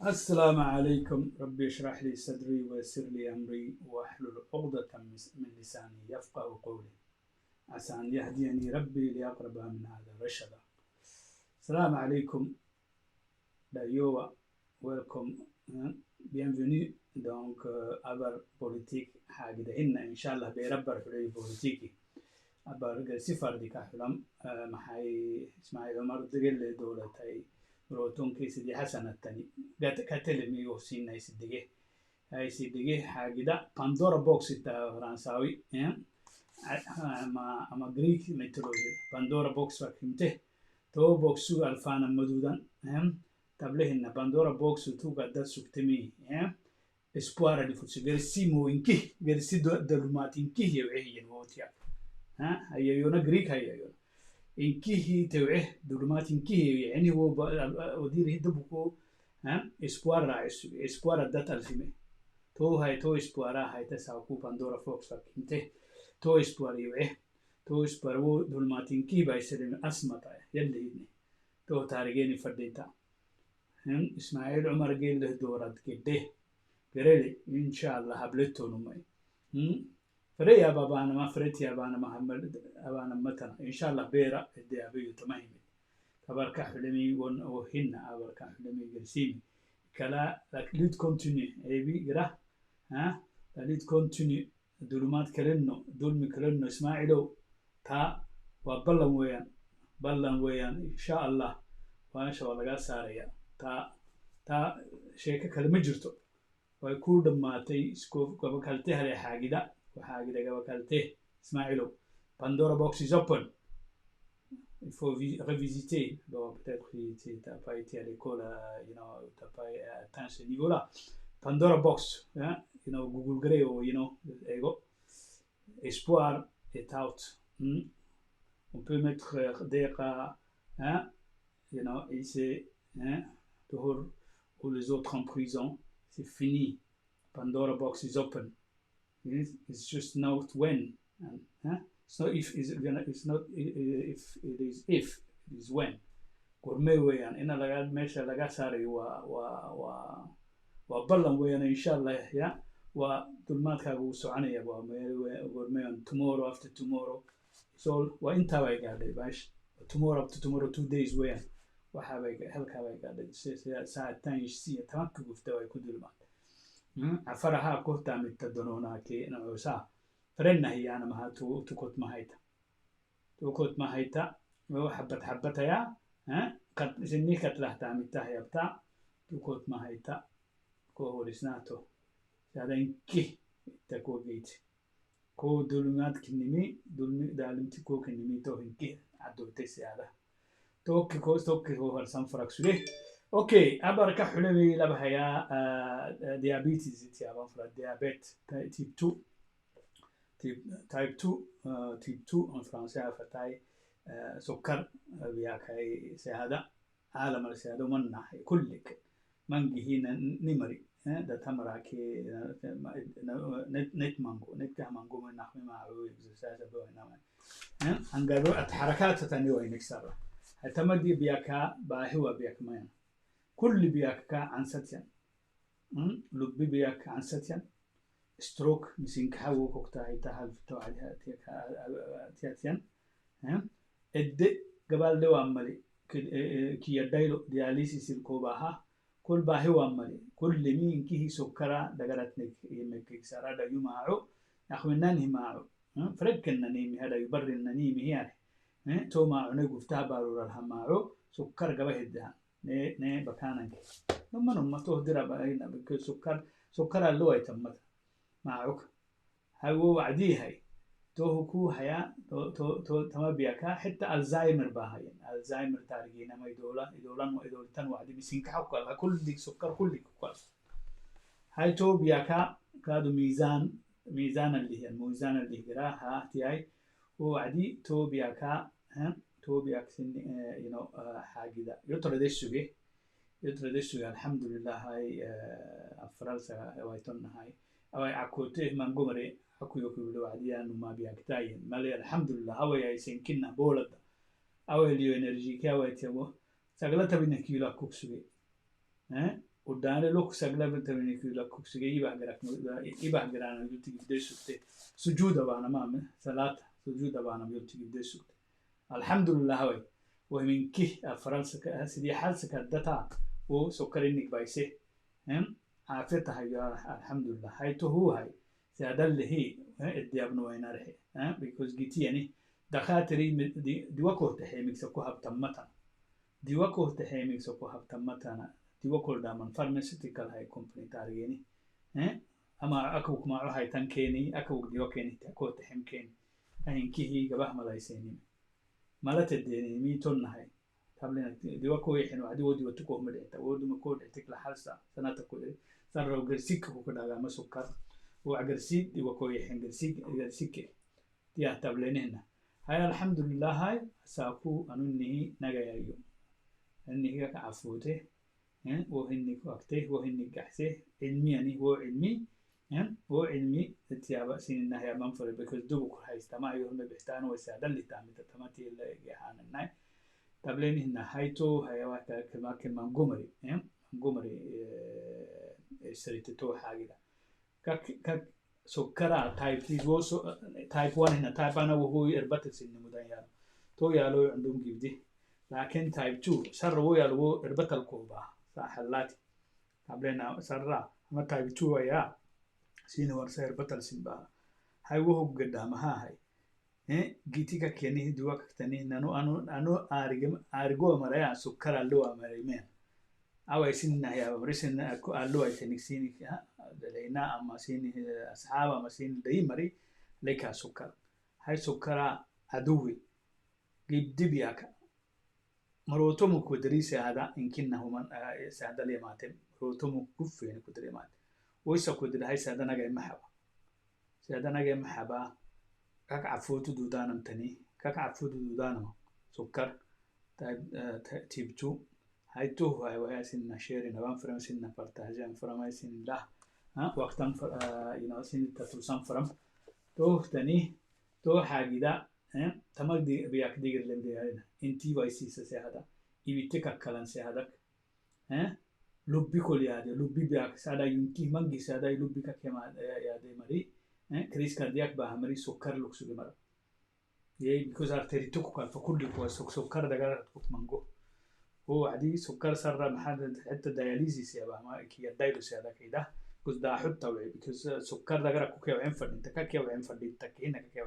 السلام عليكم ربي اشرح لي صدري ويسر لي أمري واحلل عقدة من لساني يفقه قولي عسى أن يهديني ربي لأقرب من هذا رشدا. السلام عليكم d'ailleurs welcome bienvenue donc abar politique حاجة هنا إن شاء الله بيربر في بوليتيكي abar سفر دي كحلم محاي اسماعيل عمر دقل دولة هاي روتون كيس دي حسنة التاني قد كتلمي وسين هاي سدقه هاي سدقه حاجة باندورا بوكس تا فرنساوي أما غريك ميثولوجي باندورا بوكس فكمته تو بوكسو ألفانا مدودا تبله إن باندورا بوكس تو قد سكتمي اسبوار اللي فوتسي غيرسيمو إنكي غيرسي دلومات إنكي يوعي الوتيا هي يونا غريك هي يونا إنكيه توعه دلومات إنكيه يعني هو ودير هدبكو اسبوار راعس اسبوار دات الفيمي تو هاي تو اسبوارا هاي تساوكو باندورا فوكس فكمته تو اسبوار يوعه تو اسبوار دلومات إنكيه بايسلين أسمتا يلي هيدني تو تاريجيني فرديتا إسماعيل عمر قيل له دورات كده قريلي إن شاء الله هبلتو نمي فريا بابانا ما فريت يا بابانا محمد أبانا متنا إن شاء الله بيرا الديابيو تمهمي تبارك حلمي وهن أبارك حلمي قرسيمي كلا ليد كونتينيو أبي قرا ليد كونتينيو دولمات كلنو دولمي كلنو إسماعيلو تا بلن ويان إن شاء الله وأنا شاء الله قال ساريا تا شيء كلمة جرتو ويكون لما تي سكوف قبلته على حاجة وحاجة قبلته اسماعيلو Pandora box is open. Il faut revisiter. Bon, peut-être que tu n'as pas été à l'école, tu n'as pas atteint ce niveau-là. Pandora box, Google Grey ou, ego. Espoir est out. On peut mettre des ici, ou les autres en prison. C'est fini. Pandora box is open. It's just not when. So if it is when. قرمي ويان إن لقى ماشى لقى ساري وبلن ويان إن شاء الله يا ودلمات كابو سعني يا قرمي tomorrow after tomorrow so وإنت واي قاعد باش tomorrow after tomorrow 2 days ويان وحابي هل كابي قاعد ساعة تاني سية تمكن قفتوا يكون دلمات عفرها كوتا متدنونا كي نعوسا فرنا هي أنا مها تكوت مهيتا وحبت يا قد زني كتله تعملتها يا بتاع تكوت مهيتا كو رسناتو هذا إنكي تكو جيت كو دولمات كنمي دالمتي كو كنمي تو إنكي عدو تسي هذا توكي هو هرسان فرقسولي أوكي أبارك حلمي لبهيا ديابيتيز تيا بفرد ديابيت تيب 2 type 2 en français فتاي سكر بياكاي سهادة عالم السهادة من ناحية كلك من جهينا نمري ده تمراكي نت مانجو من نحو معروي بزساسة بوينما هنقالوا الحركات تانيوه نكسرها هتمدي بياكا باهوا بياك مين كل بياكا عن ستين لبي بياك عن ستين ستروك مسين كحو كوكتا هي تحل توعدها تياتيان إد قبل دو عملي كي يدايلو دياليسيس الكوباها كل باهو عملي كل مين كيه سكرا دقرتنك يمكك سارا دا يماعو أخوانني معو فرقنا نيمي هذا يبرر نيمي يعني تو معو نقفتها بارور الهماعو سكر قبه الدهان نه بكانك نما تهدر بقينا بك سكر اللو يتمت معك هو وعدي هاي توهكو هيا تو تمبيكا حتى الزهايمر باهين الزهايمر تارجينا ما يدولان وعدي بسين كحوك كل ديك سكر كل ديك كواس هاي تو بياكا كادو ميزان اللي هي الميزان اللي جراها تياي وعدي تو بياكا تو بياكسن حاجة ده يتردشوا الحمد لله هاي فرنسا وايتون هاي أو عكوته من قمري أكو يقولوا عديان وما بيكتاين مالي الحمد لله هو يسين كنا بولد أو اليو إنرجي كأو يتيمو سقلت بينك يلا كوكسوي وداني لوك سجلا بنتمني كيلا كوك سجى يبقى جرانا يلتي بدي سكتة سجود أبانا ما ثلاثة سجود أبانا يلتي بدي سكتة الحمد لله هوي ومن كه فرنسا سدي حال سكدتها وسكر إنك بايسه هم عافتها يا الحمد لله هاي هاي سهذا اللي هي الديابنو وين أرحي because جيتي يعني دخاتري دي وقت تحيمك سكوها بتمتنا دي وقت تحيمك سكوها بتمتنا دي وقت دامن pharmaceutical هاي company تارجيني أما أكوك معه هاي تنكيني أكوك دي وكيني تأكل تحيم كيني هاي كيه جباه ملايسيني مالت الديني ميتون هاي قبلنا دي وقت يحن وعدي ودي وتكوه ملئت ودي مكود تكلا حلسة سنة تكود صار وقرسيك وكذا ما سكر وعقرسيك دي وقت يحن قرسيك دي أتبلين هنا هاي الحمد لله هاي ساكو أنوني نجايا يوم إني هيك عفوته وهني وقته وهني قحته علمي يعني هو علمي هو علمي تيابا سين النهاية منفر because دوبك هاي استماع يوم بيحتاج ويساعد اللي تعمل تماتي اللي جهان الناي تبلين هنا هايتو هاي واحد كلمة جمري جمري سريتتو حاجة كك سكرا تايب 3 تايب 1 هنا تايب أنا وهو إربط سن مديان تو يالو عندهم جبدي لكن تايب 2 سر هو يالو إربط الكوبا فحلاتي قبلنا سرّا ما تايب 2 ويا سين ورسا إربط السنبا هاي وهو قدامها هاي جيتي كأني دوا كتني أنو أرجو مريا سكر اللو أمريمين أو يسين يا بريسين أكو اللو يتني سيني لينا أما سيني أصحاب أما سيني داي مري لك سكر هاي سكر عدوي جيب دبياك مروتهم كودري هذا يمكنه من سهدا لي ماتم مروتهم كفين كودري مات ويسا كودري هاي سهدا نجاي محبة كاك عفوتو دودانم تاني كاك عفوتو دودانم سكر تيب 2 هاي تو هاي وهي سنة شيري نبان فرم سنة برتاجان فرم هاي سنة لا وقتاً سنة تترسان فرم تو تاني تو حاجة دا تمك دي بياك ديگر اللي بديهاينا انتي وايسي سيهادا يبيتك كلان سيهادك لبي كل يادي لبي بياك سادا يمكي منجي سادا لبي كما يادي مري كريس كاردياك باهمري سكر لوكسو بمرا يي بيكوز ارتري توكو كان فكل كو سكر دغار توك مانجو هو عادي سكر سر محل حتى دياليزيس يا باهما كي دايلوس هذا كيدا كوز دا حتى بيكوز سكر دغار كو كيو انفر انت كيو انفر دي تكينا كيو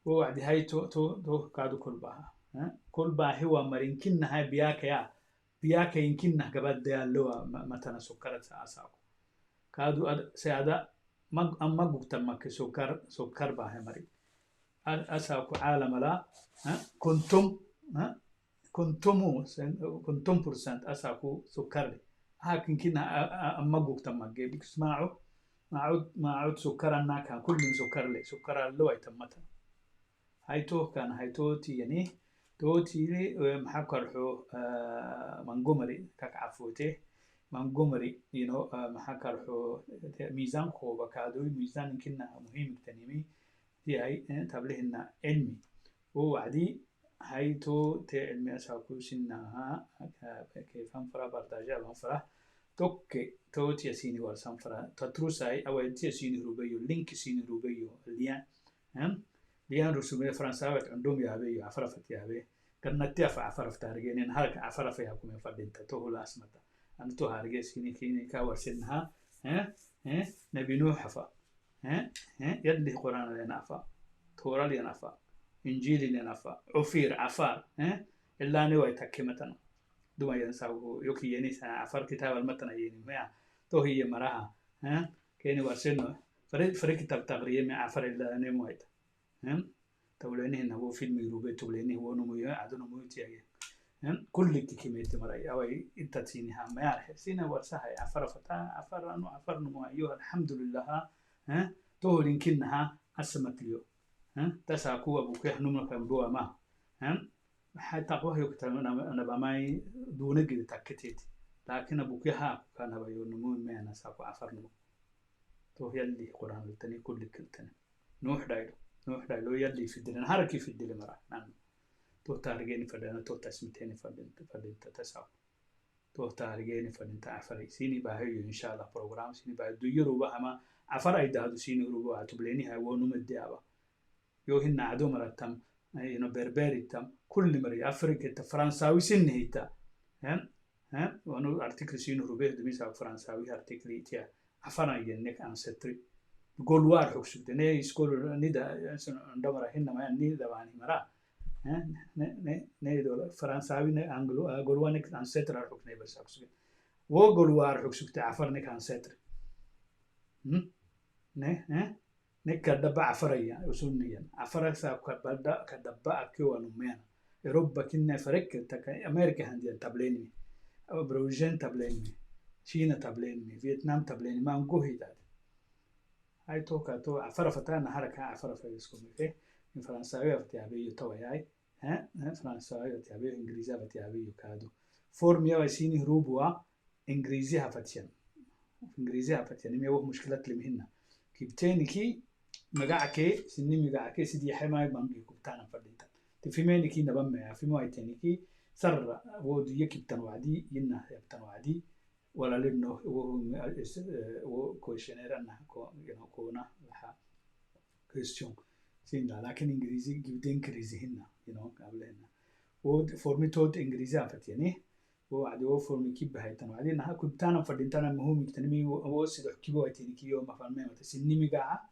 هو عادي هاي تو كادو كل باها كل باها هو مرينكن هاي بياك يمكن قبل ديالو مثلا سكر اساكو كادو سياده أما قلت مك سكر باه مري أساكو عالم لا كنتم برسنت أساكو سكر هاكن كنا أما قلت مك بيكس ما عود سكر الناكا كل من سكر لي سكر اللو يتمتن هاي تو تي يعني تو تي محكر حو منقمري كك عفوته منقمري محكر حو ميزان خوبا كادوي ميزان كنا مهم تنمي دي هاي تبلهنا علمي ووعدي هاي تو تي علمي أساكو سنها كيف هم فرا برتاجا هم فرا توكي تو تي سيني ورسام فرا تتروس هاي أو تي سيني روبيو لينك سيني روبيو ليان ليان رسومي فرنساوات عندهم يابي عفرفت يابي كنا تيافع عفرف تارجين هلك عفرف ياكم يفردين تتوه لاسمتا أنا تو هارجي سيني كيني كاور سنها نبي نوح فا يدلي قرآن لنا فا تورا لنا فا إنجيل لنا فا عفير عفار إلا نوى تكمتنا دوما ينساو يوكي ينسى عفار كتاب المتن يني ما تو هي مراها كيني ورسنه فريق كتاب تغريه مع عفار إلا نمويت تولينه هو فيلم يروبي تولينه هو نمويه عدو نمويه تيجي كل كمية مراي أو أنت تيني هم ما يعرف سينا ورسها عفر فتا عفر أنو عفر نمويه الحمد لله تهرين كنها أسمت اليوم تساقوا أبوك نمنا كمبوا ما حتى قوه يكتر أنا بماي دون جد تكتيت لكن أبوك كان بيو نمو ما أنا ساقوا عفر نمو تو يلي قرآن التاني كل كلتنا نوح دايلو يلي في الدين هركي في الدين مرة نعم تو تارجيني فدنا تو تسمتيني فدين تتساو تارجيني فانت عفري سيني باهي إن شاء الله بروجرام سيني باهي دو يروبا هما عفر أيدا هادو سيني يروبا تبليني هاي ونوم الديابا يو هنا عدو مرتم ينو بربري تم كل مري أفريقيا فرنساوي سن هيتا ها وانو ارتكل سينو روبيه دميسا فرنساوي ارتكل تيا عفر ينك أنستري قول وار حكسو نه يسكول نيدا عندما هنا ما نيدا واني مرا ne dole فرنساوي ne anglo golwanek ancestral حكني بس حكسو wo golwar حكسو تعفر نك ancestral ne kadaba عفريا وسنيا عفر ساب كدبا أكيو نمينا أوروبا كنا فرق تك أمريكا هندي تبليني أو بروجين تبليني شينا تبليني فيتنام تبليني ما نقوه ده هاي تو عفر فتانا حركة عفر فيسكم فيه من فرنساوي فتيابي توياي فرنساوي فتيابي إنجليزي فتيابي كادو فورميا وسيني هروبوا إنجليزي هفتيان إنجليزي هفتيان ميوه مشكلة لمهنا كيبتيني كي مقعكي سني مقعكي سيدي حماي بانجي كبتانا فرديتا تفهميني كي نبمع في موعتيني كي سر ودي يكبتان وعدي ينا يبتان وعدي ولا لأنه هو كويشنير أنه كونا لها كويستيون سين لكن إنجليزي جبت إنجليزي هنا قبل هنا وفورمي تود إنجليزي عفتيني وعدي وفورمي كيب هايتان وعدي إنها كبتانا فردينتانا مهم يكتنمي وسيدو حكيبو هايتيني كي يوم فالمي سني مقاعة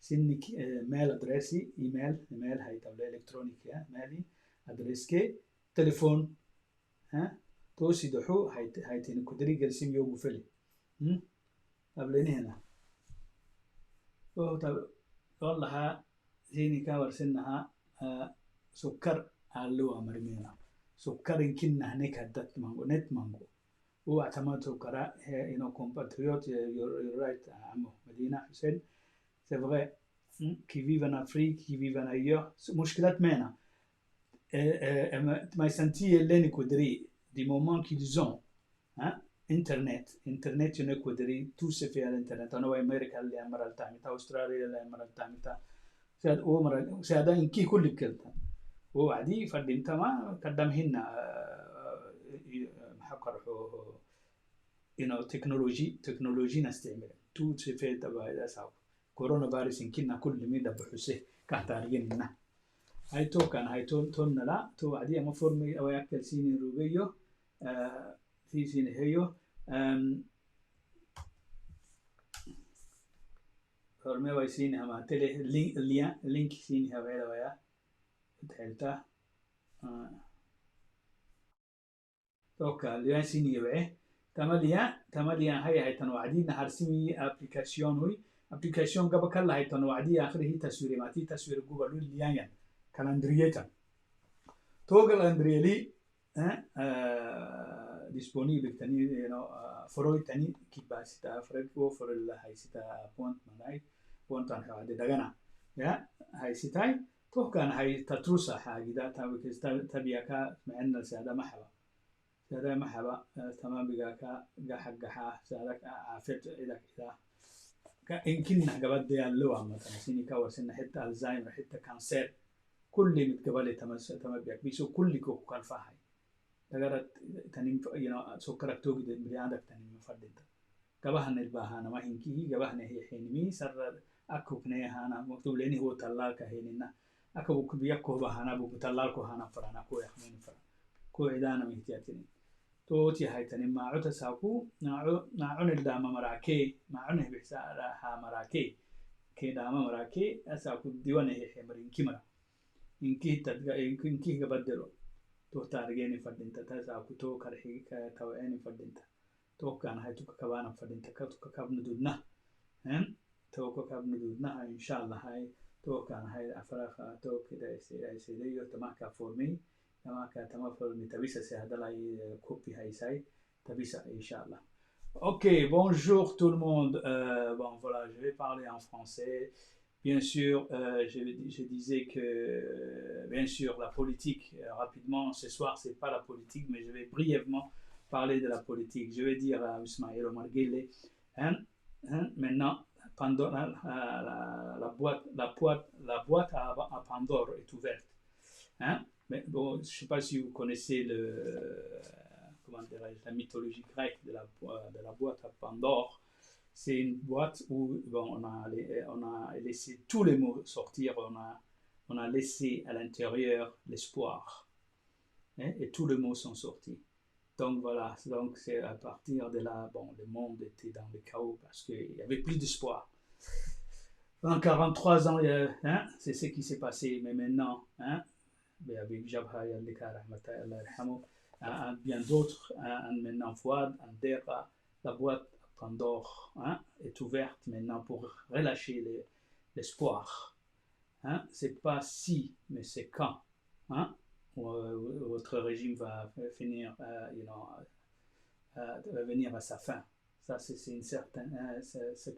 سني ميل أدريسي إيميل هاي تبلا إلكترونيكيا مالي أدريسكي تليفون توسي دحو هايتين كدري جلسيم يوم فلي قبلني هنا والله زيني كاور سنها سكر علوها مرمينا سكر يمكننا هناك هدت مانجو نت مانجو واعتمد سكر compatriote you're right عمو مدينة حسين c'est vrai qui vivent en Afrique qui vivent ailleurs مشكلات مانا ما يسنتي اللي كدري du moment qu'ils ont internet ينكودري tout se fait à l'internet أنا وأمريكا اللي أمر التامتا أستراليا اللي أمر التامتا سيدا إنكي كل كلتا وعدي فردين ما قدم هنا محقر تكنولوجي نستعمل tout se fait تبع إذا ساو كورونا فيروس يمكننا كل ميدا بحسه كهتاريين لنا هاي تو كان هاي تون لا تو عادي أما فورمي أو يأكل سيني روبيو في سيني هيو فورمي واي سيني هما تلي لينك سيني هوايلا ويا تحلتا توكا ليا سيني يبعه تماليا هاي تنوعدي نهار سيني أبليكاسيون قبل كلا هاي تنوعدي آخره تصوير ماتي تصوير جوجل ليان كالندريتا توغل اندريلي disponibile تاني فروي تاني كيباسيتا فريكو فر هاي سيتا بونت ماي بونت عن حوادي دغنا يا هاي سيتاي تو كان هاي تتروسا حاجه دا تبياكا معنا ساده محبا تمام بياكا حقها سادك عافيت اذا كذا يمكن قبل دي اللو مثلا سيني كور سنه حتى الزهايمر حتى كانسر كل متقبل تمبيك بيسو كل كو كان فاهي تقدر تنين سكرك توجد بليادك تنين مفردين قبهن الباهانا ما هنكي قبهن هي حينمي سر أكو كنيه هانا مكتوب ليني هو تلالك هيننا أكو بيكو باهانا بو تلالكو هانا فرانا كو يخمين فران كو عدانا مهتياتين توتي هاي تنين ما عوتا ساكو ناعون الدام مراكي معونه بحسارها مراكي كي دام مراكي أساكو ديوانه هي حمرين كمرا إنكي قبدلو تو تارجيني فردينتا تساكو تو كرحي كتوعيني فردينتا تو كان هاي تو كبانا فردينتا تو كابن دودنا تو كابن دودنا إن شاء الله هاي تو كان هاي أفرافا تو كده يسيديو تماكا فورمي تماكا فورمي تبيسا سيهدلاي كوبي هاي ساي تبيسا إن شاء الله. Ok, bonjour tout le monde. Bon voilà, je vais parler en français. Bien sûr, je disais que, bien sûr, la politique, rapidement, ce soir, c'est pas la politique, mais je vais brièvement parler de la politique. Je vais dire à Ismaël Omar Guelleh, maintenant, Pandore, la boîte à Pandore est ouverte. Mais bon, je ne sais pas si vous connaissez comment dirais-je, la mythologie grecque de la boîte à Pandore. C'est une boîte où bon, on a laissé tous les mots sortir, on a laissé à l'intérieur l'espoir. Hein, et tous les mots sont sortis. Donc voilà, donc c'est à partir de là, bon, le monde était dans le chaos parce qu'il n'y avait plus d'espoir. En 43 ans, hein, c'est ce qui s'est passé, mais maintenant, hein, avec Jabha bien d'autres, maintenant Fouad, Andera, la boîte Pandore hein, est ouverte maintenant pour relâcher l'espoir. Hein, c'est pas si, mais c'est quand. Hein, votre régime va finir, va venir à sa fin. Ça, c'est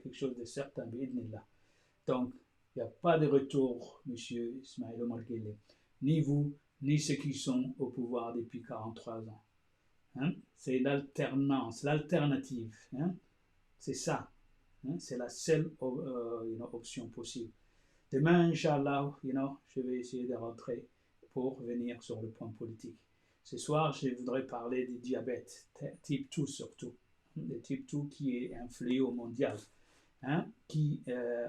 quelque chose de certain. Donc, il n'y a pas de retour, monsieur Ismaël Omar Guelleh. Ni vous, ni ceux qui sont au pouvoir depuis 43 ans. Hein? C'est l'alternance, l'alternative. Hein? C'est ça. Hein? C'est la seule option possible. Demain, Inch'Allah, je vais essayer de rentrer pour venir sur le point politique. Ce soir, je voudrais parler du diabète, type 2 surtout. Le type 2 qui est un fléau mondial, hein, qui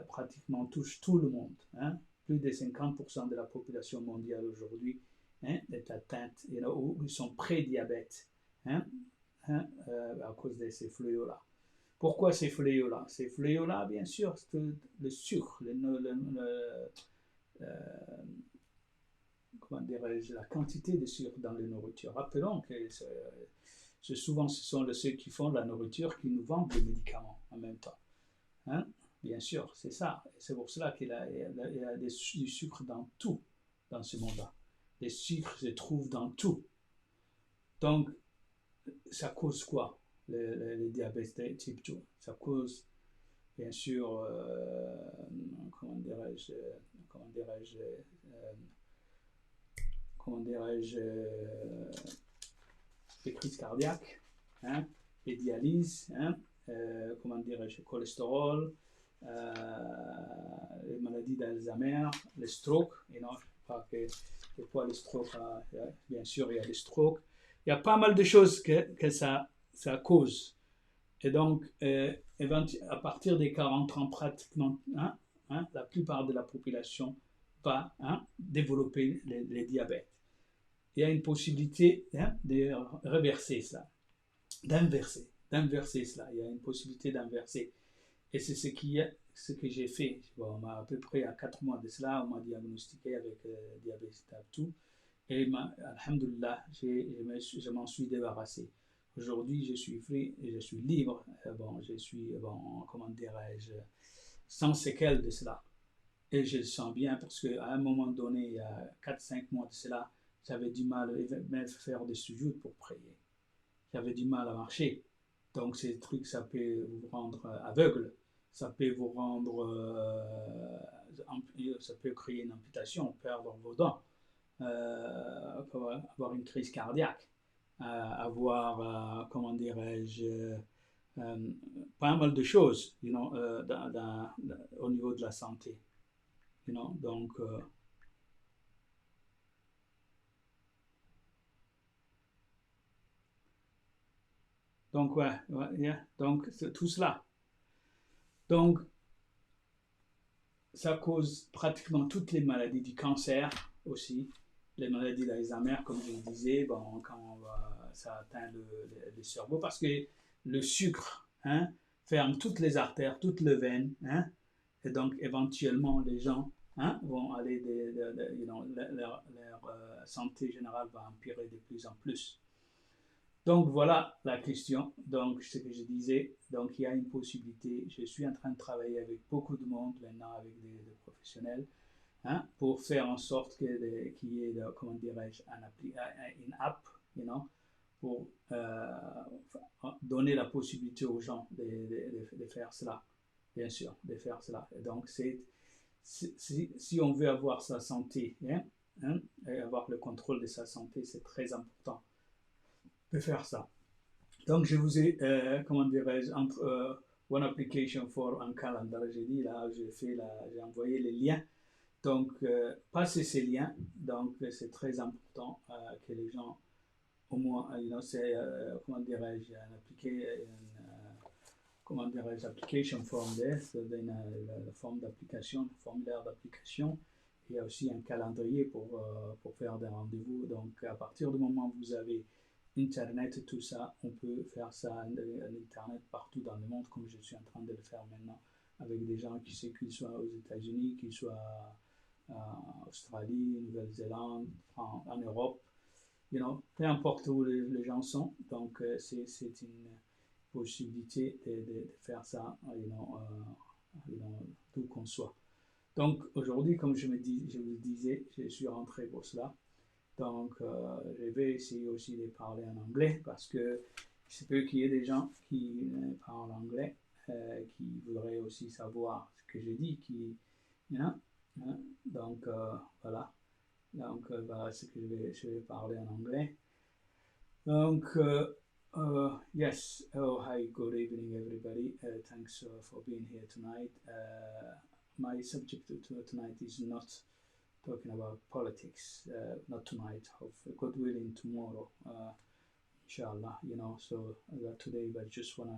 pratiquement touche tout le monde. Hein. Plus de 50% de la population mondiale aujourd'hui hein, est atteinte, ou ils sont pré-diabète hein, à cause de ces fléaux-là. Pourquoi ces fléaux-là? Ces fléaux-là, bien sûr, c'est le sucre, comment dirais-je, la quantité de sucre dans les nourritures. Rappelons que souvent ce sont ceux qui font de la nourriture qui nous vendent des médicaments en même temps. Hein? Bien sûr, c'est ça. C'est pour cela qu'il y a du sucre dans tout, dans ce monde-là. Les sucres se trouvent dans tout. Donc, ça cause quoi, le diabète type 2? Ça cause, bien sûr, comment dirais-je, les crises cardiaques, hein, les dialyses, hein, comment dirais-je, le cholestérol, les maladies d'Alzheimer, les strokes, pas que des fois les strokes, bien sûr il y a les strokes, il y a pas mal de choses que ça cause. Et donc, à partir des 40 ans, pratiquement, la plupart de la population va développer les diabètes. Il y a une possibilité de reverser cela, d'inverser cela. Il y a une possibilité d'inverser. Et c'est ce que j'ai fait. Bon, à peu près à 4 mois de cela, on m'a diagnostiqué avec diabète type 2. Et alhamdoulilah, je m'en suis débarrassé. Aujourd'hui, je suis free et je suis libre. Je suis, comment dirais-je, sans séquelles de cela. Et je le sens bien parce qu'à un moment donné, il y a 4-5 mois de cela, j'avais du mal à faire des sujouds pour prier. J'avais du mal à marcher. Donc ces trucs, ça peut vous rendre aveugle. Ça peut vous rendre... ça peut créer une amputation, perdre vos dents, avoir une crise cardiaque, avoir, comment dirais-je, pas mal de choses au niveau de la santé. Donc, donc c'est tout cela. Donc, ça cause pratiquement toutes les maladies du cancer aussi, les maladies d'Alzheimer, comme je le disais, quand ça atteint le cerveau, parce que le sucre ferme toutes les artères, toutes les veines, et donc éventuellement les gens vont aller, leur santé générale va empirer de plus en plus. Donc voilà la question. Donc ce que je disais, donc il y a une possibilité. Je suis en train de travailler avec beaucoup de monde maintenant, avec des professionnels, pour faire en sorte qu'il y ait, comment dirais-je, une app, pour donner la possibilité aux gens de faire cela, bien sûr, de faire cela. Et donc si on veut avoir sa santé, et avoir le contrôle de sa santé, c'est très important de faire ça. Donc je vous ai, comment dirais-je, entre One Application for un calendar, j'ai dit là, j'ai envoyé les liens. Donc passez ces liens. Donc c'est très important que les gens au moins, c'est, comment dirais-je, comment dirais-je, application form there, c'est la forme d'application, le formulaire d'application. Il y a aussi un calendrier pour faire des rendez-vous. Donc, à partir du moment où vous avez Internet, tout ça, on peut faire ça à Internet partout dans le monde, comme je suis en train de le faire maintenant, avec des gens qu'ils soient aux États-Unis, qu'ils soient en Australie, Nouvelle-Zélande, en Europe, peu importe où les gens sont. Donc, c'est une possibilité de faire ça, d'où qu'on soit. Donc, aujourd'hui, comme je vous disais, je suis rentré pour cela. Donc, je vais essayer aussi de parler en anglais parce que c'est peut qu'il y ait des gens qui parlent anglais, qui voudraient aussi savoir ce que j'ai dit, donc, voilà. Donc, voilà ce que je vais parler en anglais. Donc, yes. Oh, hi, good evening, everybody. Thanks for being here tonight. My subject tonight is not talking about politics, not tonight, God willing, tomorrow, inshallah, so today, but just want to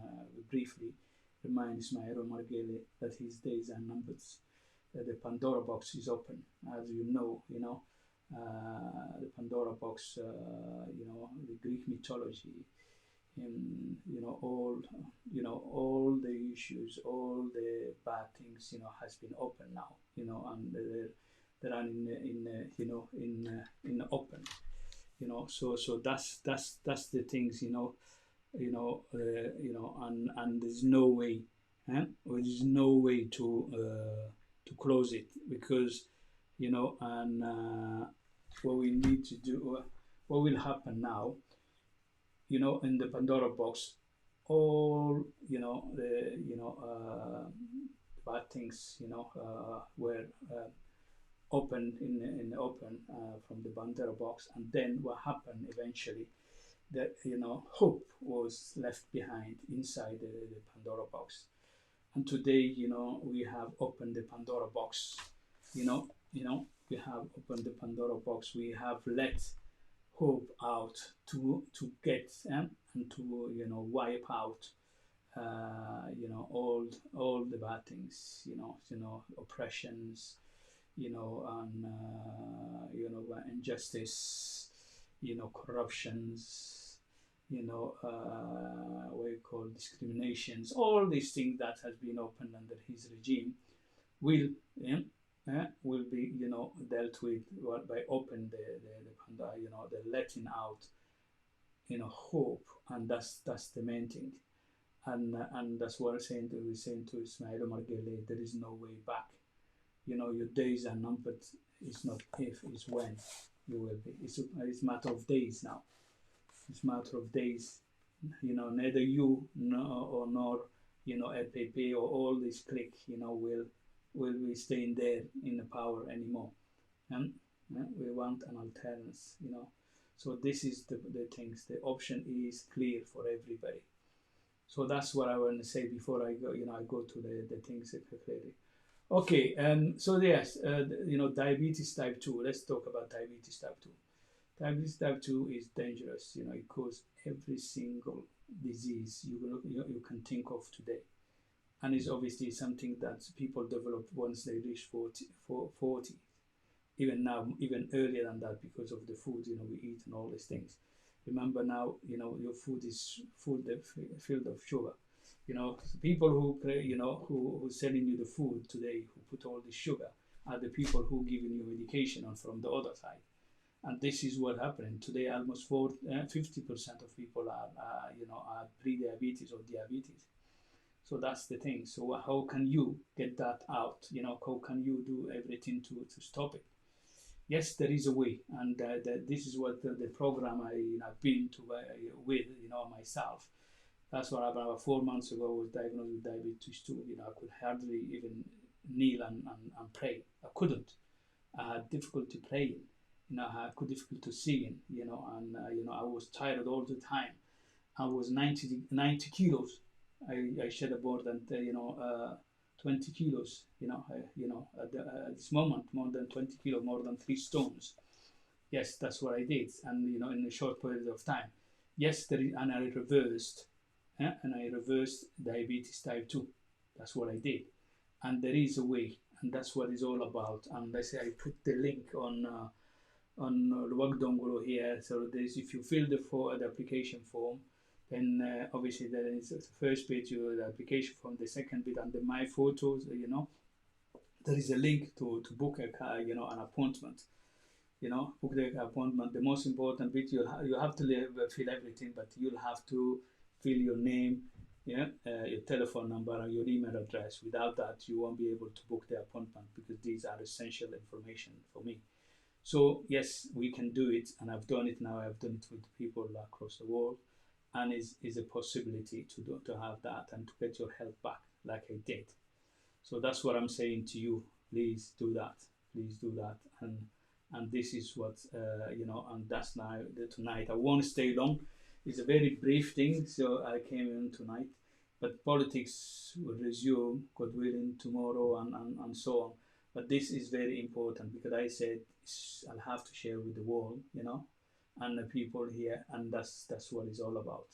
briefly remind Ismail Margele that his days are numbered, that the Pandora box is open, as you know, the Pandora box, the Greek mythology, all the issues, all the bad things, has been open now, and they're in the open, so that's the things, and there's no way, there's no way to close it, because and what we need to do, what will happen now, in the Pandora box, all the bad things, were open in the open from the Pandora box, and then what happened eventually, that hope was left behind inside the Pandora box, and today we have opened the Pandora box, we have opened the Pandora box, we have let hope out to get and to wipe out all the bad things, oppressions, and injustice, corruptions, what you call discriminations, all these things that has been opened under his regime will be dealt with by open the letting out hope, and that's the main thing, and that's what we're saying to Ismail Margele. There is no way back. Your days are numbered. It's not if, it's when you will be. It's a matter of days now. It's a matter of days. Neither you nor LPP or all this clique will be staying there in the power anymore, and we want an alternance, so this is the things. The option is clear for everybody. So that's what I want to say before I go I go to the things clearly. Okay, so yes, diabetes type 2. Let's talk about diabetes type 2. Diabetes type 2 is dangerous. It causes every single disease you can think of today, and it's obviously something that people develop once they reach 40, even now, even earlier than that, because of the food we eat and all these things. Remember now, your food is filled of sugar. The people who selling you the food today, who put all the sugar, are the people who giving you medication on from the other side. And this is what happening today. Almost 50% of people are pre-diabetes or diabetes. So that's the thing. So how can you get that out? How can you do everything to stop it? Yes, there is a way, and this is what the program I've been to with myself. That's what about 4 months ago I was diagnosed with diabetes 2. I could hardly even kneel and pray. I couldn't. I had difficulty praying. I had difficulty seeing. And I was tired all the time. I was 90 kilos. I shed more than 20 kilos. At this moment, more than 20 kilos, more than 3 stones. Yes, that's what I did, and in a short period of time. Yes, and I reversed, and I reversed diabetes type 2. That's what I did, and there is a way, and that's what it's all about. And let's say I put the link on the work dongle here. So there's, if you fill the application form, then obviously there is the first page, the application form, the second bit under my photos. There is a link to book an appointment. Book the appointment. The most important bit, you have to fill everything, but you'll have to fill your name, your telephone number, and your email address. Without that, you won't be able to book the appointment, because these are essential information for me. So yes, we can do it, and I've done it now. I've done it with people across the world, and is a possibility to have that and to get your health back, like I did. So that's what I'm saying to you. Please do that. Please do that. And this is what and that's now tonight. I won't stay long. It's a very brief thing, so I came in tonight. But politics will resume, God willing, tomorrow and so on. But this is very important, because I said I'll have to share with the world, and the people here, and that's what it's all about.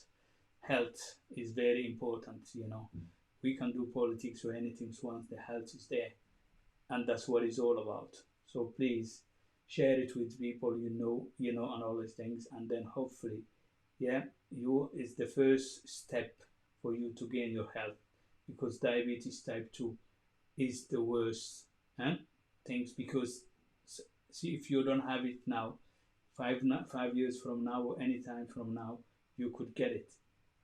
Health is very important, We can do politics or anything once the health is there, and that's what it's all about. So please share it with people and all these things, and then hopefully, you is the first step for you to gain your health, because diabetes type 2 is the worst things, because see, if you don't have it now, 5 years from now or any time from now, you could get it,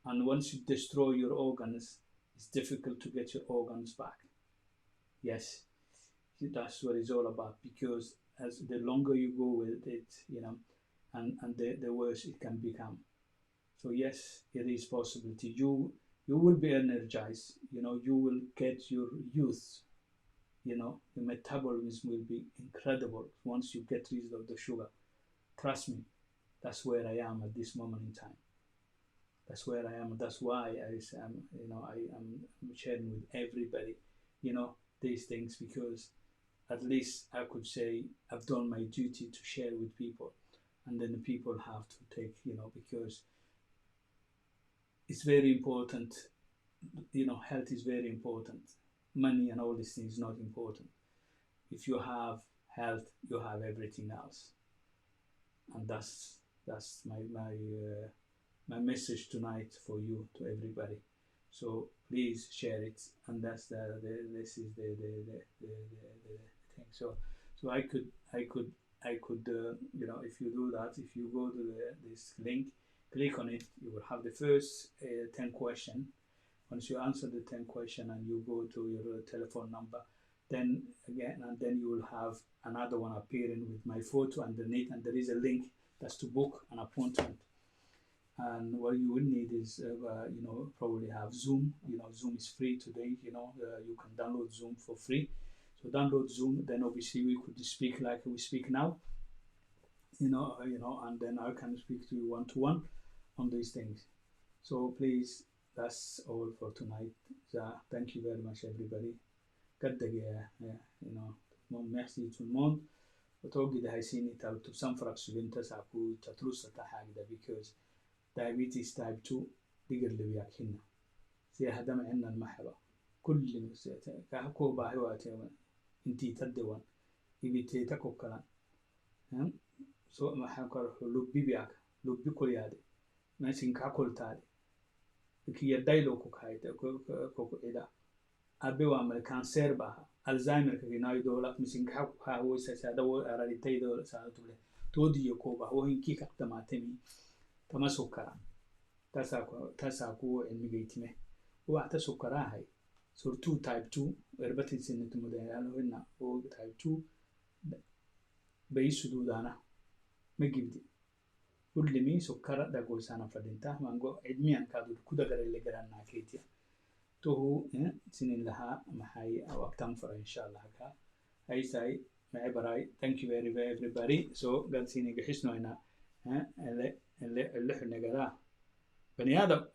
and once you destroy your organs, it's difficult to get your organs back. Yes, that's what it's all about, because as the longer you go with it, and the worse it can become. So yes, it is possibility. You will be energized. You will get your youth. The metabolism will be incredible once you get rid of the sugar. Trust me, that's where I am at this moment in time. That's where I am. That's why I am sharing with everybody, these things, because at least I could say I've done my duty to share with people, and then the people have to take, because it's very important. Health is very important. Money and all these things not important. If you have health, you have everything else, and that's my message tonight for you, to everybody. So please share it, and that's this is the thing. So I could if you do that, if you go to this link, click on it, you will have the first 10 questions. Once you answer the 10 questions and you go to your telephone number, then again, and then you will have another one appearing with my photo underneath, and there is a link that's to book an appointment. And what you will need is, probably have Zoom. Zoom is free today. You can download Zoom for free. So download Zoom. Then obviously we could speak like we speak now. And then I can speak to you one-to-one on these things. So please, that's all for tonight. Thank you very much, everybody. Merci tout le monde. Because diabetes type 2 دقر اللي بياكلنا زي هذا معنا المحبة كل مسيته كهكو باهواتي انتي تدوان يبي تاكو كلام سو ما حكر لبي بياك لبي كل يادي ما سينكا كل تالي كي يدايلو كوكايت كوكو إذا أبي وعمل كانسير بها الزهايمر كي ناي دولة مسينكا كوكا هو سادو أراديتي دولة سادو تبلي تودي يكوبا هو هنكي كتماتمي تما سكرا تساكو الميجيتمه وقت سكرا هاي سورتو تايب 2 إربتين سنة مدينة هنا هو تايب 2 بيسودو دانا مجيبدي كل مي سكرا داقول سانا فدينتا مانغو عدميان كادو كودا غير اللي غيرنا كيتيا تو سنين لها محاي وقتام فرا إن شاء الله هكا هاي ساي معي براي thank you very very everybody so قد سيني قحسنو هنا اللي حنا قراه بني آدم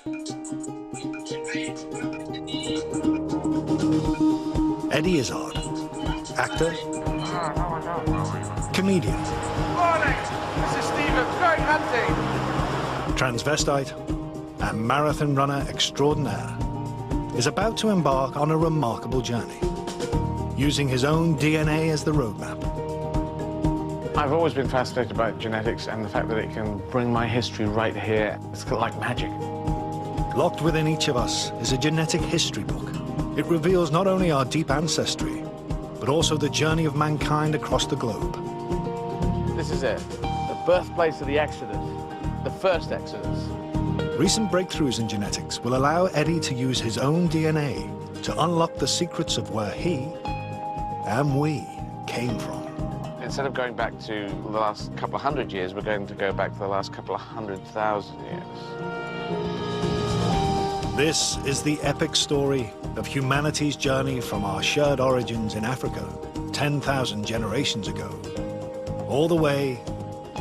Eddie Izzard, actor, comedian, Morning, this is Stephen, going hunting. transvestite, and marathon runner extraordinaire, is about to embark on a remarkable journey, using his own DNA as the roadmap. I've always been fascinated by genetics and the fact that it can bring my history right here. It's like magic. Locked within each of us is a genetic history book. It reveals not only our deep ancestry, but also the journey of mankind across the globe. This is it, the birthplace of the Exodus, the first Exodus. Recent breakthroughs in genetics will allow Eddie to use his own DNA to unlock the secrets of where he and we came from. Instead of going back to the last couple of hundred years, we're going to go back to the last couple of 100,000 years. This is the epic story of humanity's journey from our shared origins in Africa 10,000 generations ago, all the way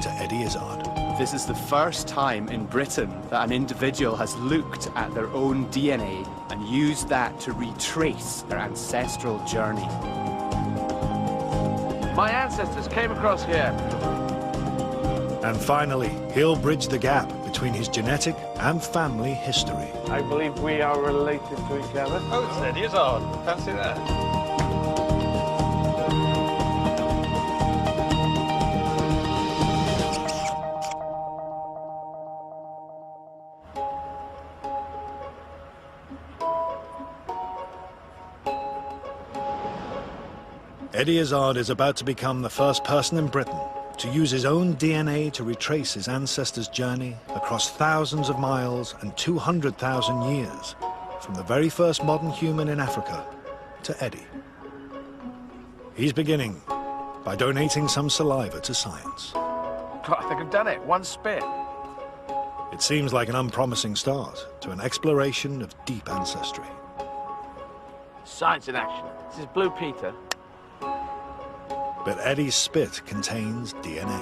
to Eddie Izzard. This is the first time in Britain that an individual has looked at their own DNA and used that to retrace their ancestral journey. My ancestors came across here. And finally, he'll bridge the gap between his genetic and family history. I believe we are related to each other. Oh, it's Eddie Izzard. Fancy that. Eddie Izzard is about to become the first person in Britain to use his own DNA to retrace his ancestors' journey across thousands of miles and 200,000 years, from the very first modern human in Africa to Eddie. He's beginning by donating some saliva to science. God, I think I've done it. One spit. It seems like an unpromising start to an exploration of deep ancestry. Science in action. This is Blue Peter. But Eddie's spit contains DNA.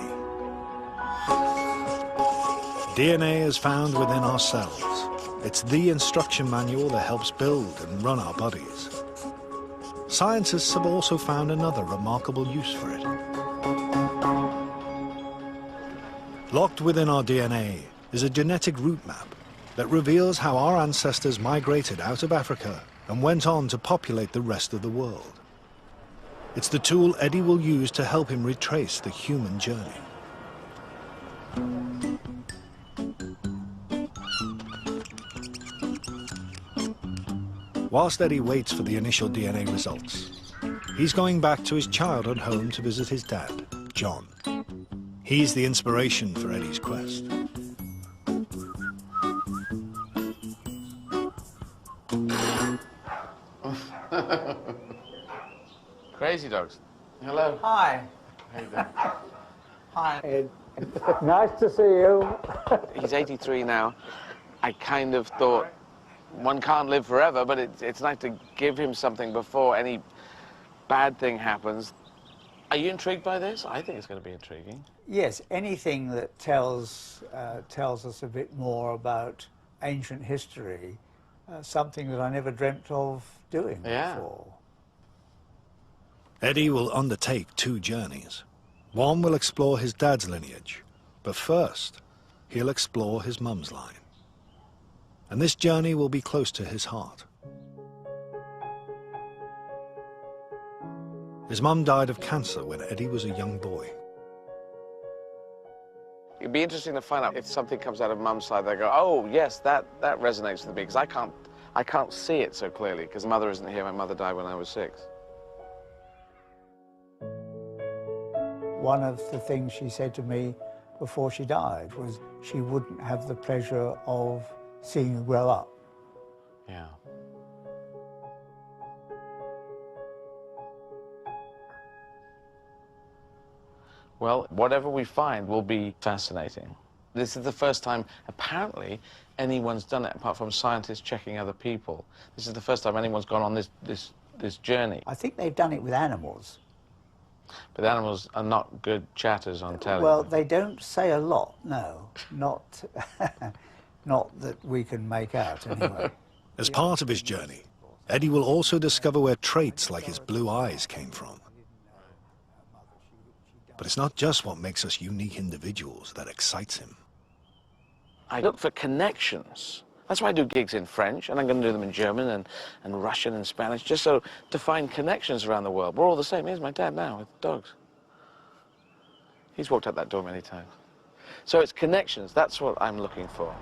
DNA is found within our cells. It's the instruction manual that helps build and run our bodies. Scientists have also found another remarkable use for it. Locked within our DNA is a genetic route map that reveals how our ancestors migrated out of Africa and went on to populate the rest of the world. It's the tool Eddie will use to help him retrace the human journey. Whilst Eddie waits for the initial DNA results, he's going back to his childhood home to visit his dad, John. He's the inspiration for Eddie's quest. Crazy dogs. Hello. Hi. How you doing? Hi, Ed. Nice to see you. He's 83 now. I kind of thought one can't live forever, but it's nice to give him something before any bad thing happens. Are you intrigued by this? I think it's going to be intriguing. Yes, anything that tells us a bit more about ancient history, something that I never dreamt of doing before. Eddie will undertake 2 journeys. One will explore his dad's lineage, but first, he'll explore his mum's line. And this journey will be close to his heart. His mum died of cancer when Eddie was a young boy. It'd be interesting to find out if something comes out of Mum's side. They go, oh yes, that resonates with me, because I can't see it so clearly because Mother isn't here. My mother died when I was 6. One of the things she said to me before she died was she wouldn't have the pleasure of seeing you grow up. Yeah. Well, whatever we find will be fascinating. This is the first time, apparently, anyone's done it, apart from scientists checking other people. This is the first time anyone's gone on this journey. I think they've done it with animals. But animals are not good chatters on telly. Well, they don't say a lot, no. Not... Not that we can make out, anyway. As part of his journey, Eddie will also discover where traits like his blue eyes came from. But it's not just what makes us unique individuals that excites him. I look for connections. That's why I do gigs in French, and I'm going to do them in German and Russian and Spanish, just so to find connections around the world. We're all the same. Here's my dad now with dogs. He's walked out that door many times. So it's connections. That's what I'm looking for.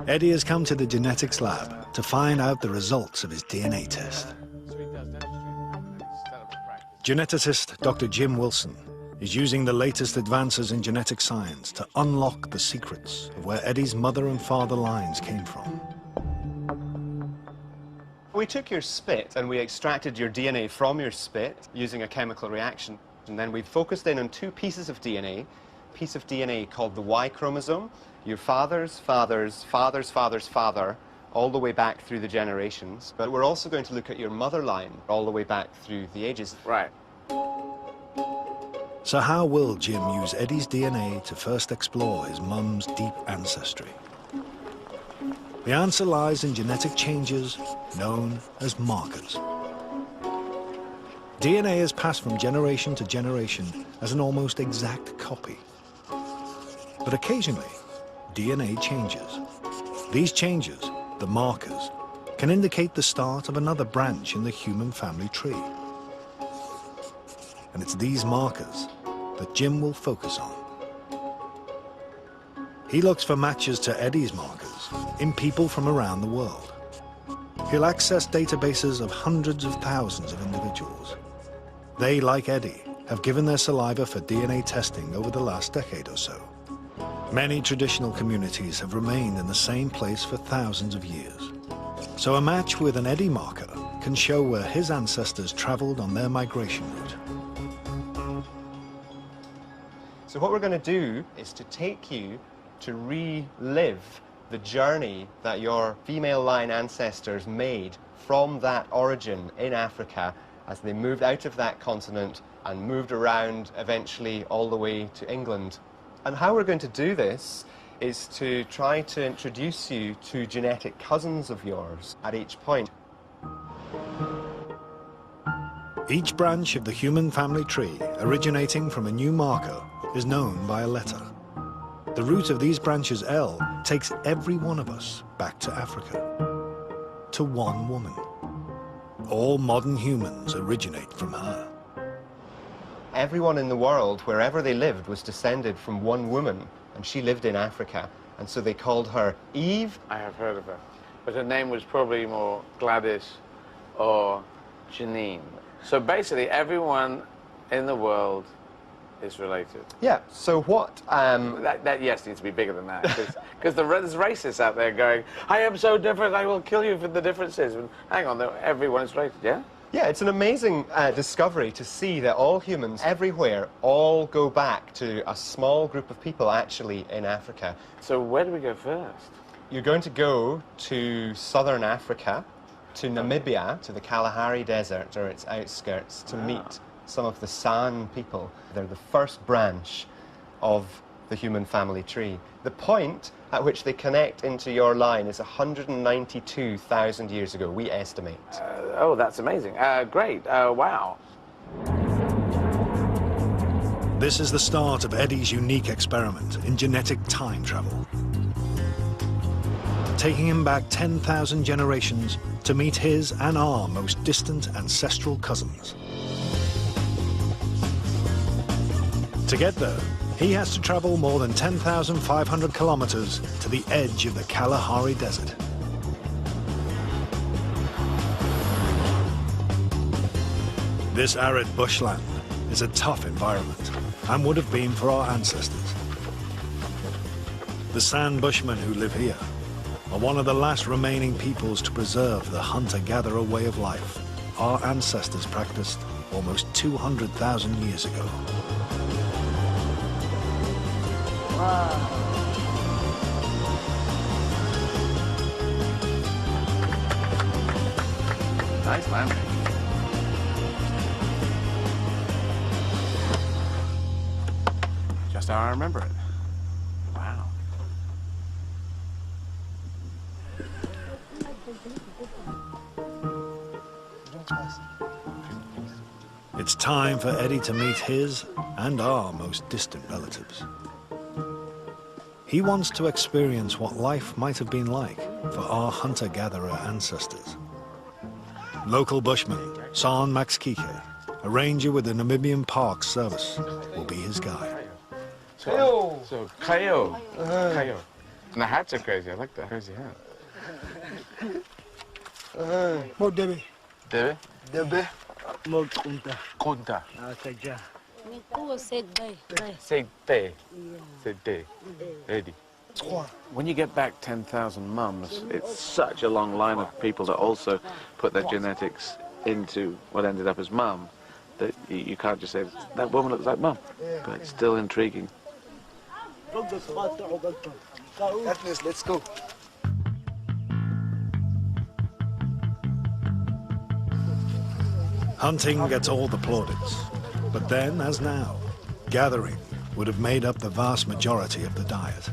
Eddie has come to the genetics lab to find out the results of his DNA test. Geneticist Dr. Jim Wilson is using the latest advances in genetic science to unlock the secrets of where Eddie's mother and father lines came from. We took your spit and we extracted your DNA from your spit using a chemical reaction. And then we focused in on two pieces of DNA. A piece of DNA called the Y chromosome, your father's father's father's father's father, all the way back through the generations. But we're also going to look at your mother line all the way back through the ages. Right. So how will Jim use Eddie's DNA to first explore his mum's deep ancestry? The answer lies in genetic changes known as markers. DNA is passed from generation to generation as an almost exact copy. But occasionally, DNA changes. These changes, the markers, can indicate the start of another branch in the human family tree. And it's these markers that Jim will focus on. He looks for matches to Eddie's markers in people from around the world. He'll access databases of hundreds of thousands of individuals. They, like Eddie, have given their saliva for DNA testing over the last decade or so. Many traditional communities have remained in the same place for thousands of years. So a match with an Eddie marker can show where his ancestors traveled on their migration route. So what we're going to do is to take you to relive the journey that your female line ancestors made from that origin in Africa as they moved out of that continent and moved around eventually all the way to England. And how we're going to do this is to try to introduce you to genetic cousins of yours at each point. Each branch of the human family tree originating from a new marker is known by a letter. The root of these branches, L, takes every one of us back to Africa, to one woman. All modern humans originate from her. Everyone in the world, wherever they lived, was descended from one woman, and she lived in Africa, and so they called her Eve. I have heard of her, but her name was probably more Gladys or Janine. So basically, everyone in the world is related. Yeah, so what... That yes needs to be bigger than that, because there's racists out there going, I am so different, I will kill you for the differences. And hang on, everyone is related, yeah? Yeah, it's an amazing discovery to see that all humans everywhere all go back to a small group of people actually in Africa. So where do we go first? You're going to go to southern Africa, to Namibia, to the Kalahari Desert or its outskirts, to meet some of the San people. They're the first branch of the human family tree. The point at which they connect into your line is 192,000 years ago, we estimate. Oh, that's amazing. Great. Wow. This is the start of Eddie's unique experiment in genetic time travel, taking him back 10,000 generations to meet his and our most distant ancestral cousins. To get there, he has to travel more than 10,500 kilometers to the edge of the Kalahari Desert. This arid bushland is a tough environment and would have been for our ancestors. The San Bushmen who live here are one of the last remaining peoples to preserve the hunter-gatherer way of life our ancestors practiced almost 200,000 years ago. Nice landing. star, I remember it. Wow. It's time for Eddie to meet his and our most distant relatives. He wants to experience what life might have been like for our hunter-gatherer ancestors. Local bushman, San Max Kike, a ranger with the Namibian Park Service, will be his guide. So Kayo. Kayo. And the hats are crazy. I like that crazy hat. Mo Debe. Debe? Debe. Mo Kunta. Kunta. Saja. Segte. Segte. Eddie. When you get back 10,000 mums, it's such a long line of people that also put their genetics into what ended up as mum that you can't just say, that woman looks like mum. But it's still intriguing. Agnes, let's go. Hunting gets all the plaudits, but then, as now, gathering would have made up the vast majority of the diet.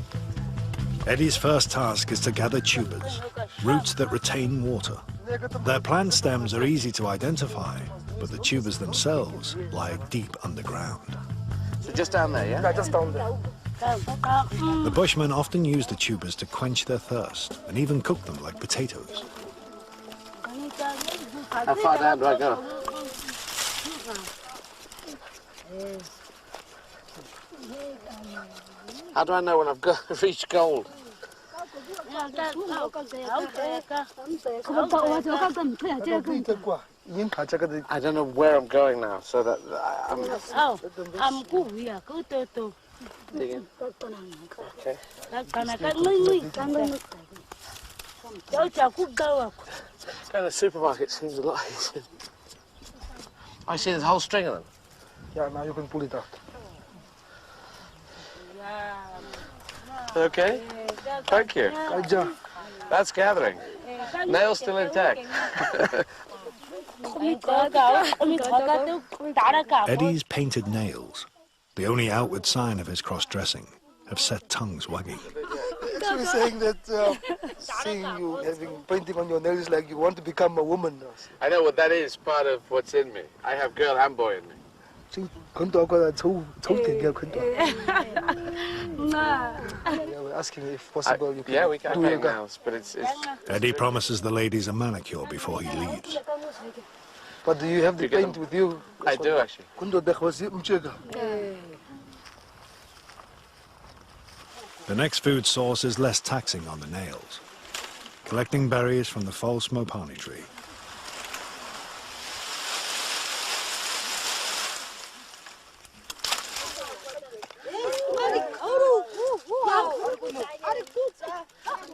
Eddie's first task is to gather tubers, roots that retain water. Their plant stems are easy to identify, but the tubers themselves lie deep underground. So just down there, yeah? Yeah, just down there. The bushmen often use the tubers to quench their thirst and even cook them like potatoes. How far down do I go? How do I know when I've reached gold? I don't know where I'm going now, so that I'm digging. Okay. Going to the supermarket seems a lot easier. I see there's a whole string of them. Yeah, now you can pull it out. Okay. Thank you. That's gathering. Nails still intact. Eddie's painted nails, the only outward sign of his cross-dressing, have set tongues wagging. Actually saying that seeing you having painting on your nails like you want to become a woman. I know what that is, part of what's in me. I have girl and boy in me. Yeah, we're asking if possible you can Yeah, we can do paint yoga. nails, but it's Eddie promises the ladies a manicure before he leaves. But do you have the You get paint them? with you? I do actually. The next food source is less taxing on the nails, collecting berries from the false mopani tree.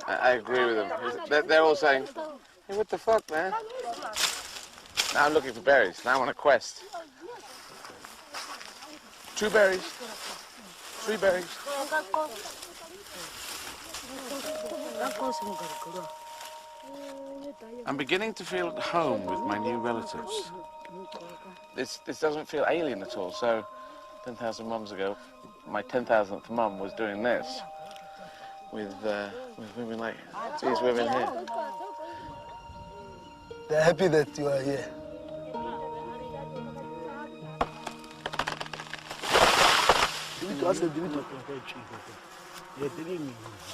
I agree with them. They're all saying, hey, what the fuck, man? Now I'm looking for berries. Now I'm on a quest. 2 berries. 3 berries. I'm beginning to feel at home with my new relatives. This doesn't feel alien at all. So 10,000 mums ago, my 10,000th mum was doing this with women like these women here. They're happy that you are here.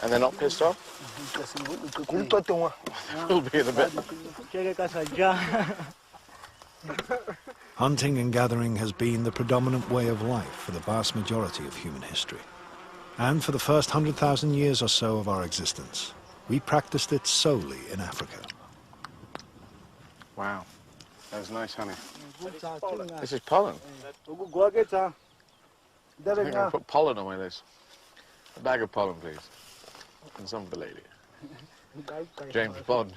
And they're not pissed off? We'll be in a bit. Hunting and gathering has been the predominant way of life for the vast majority of human history. And for the first 100,000 years or so of our existence, we practiced it solely in Africa. Wow, that was nice honey. This is pollen. I think I'll put pollen on my list. A bag of pollen, please. And some for the lady. James Bond.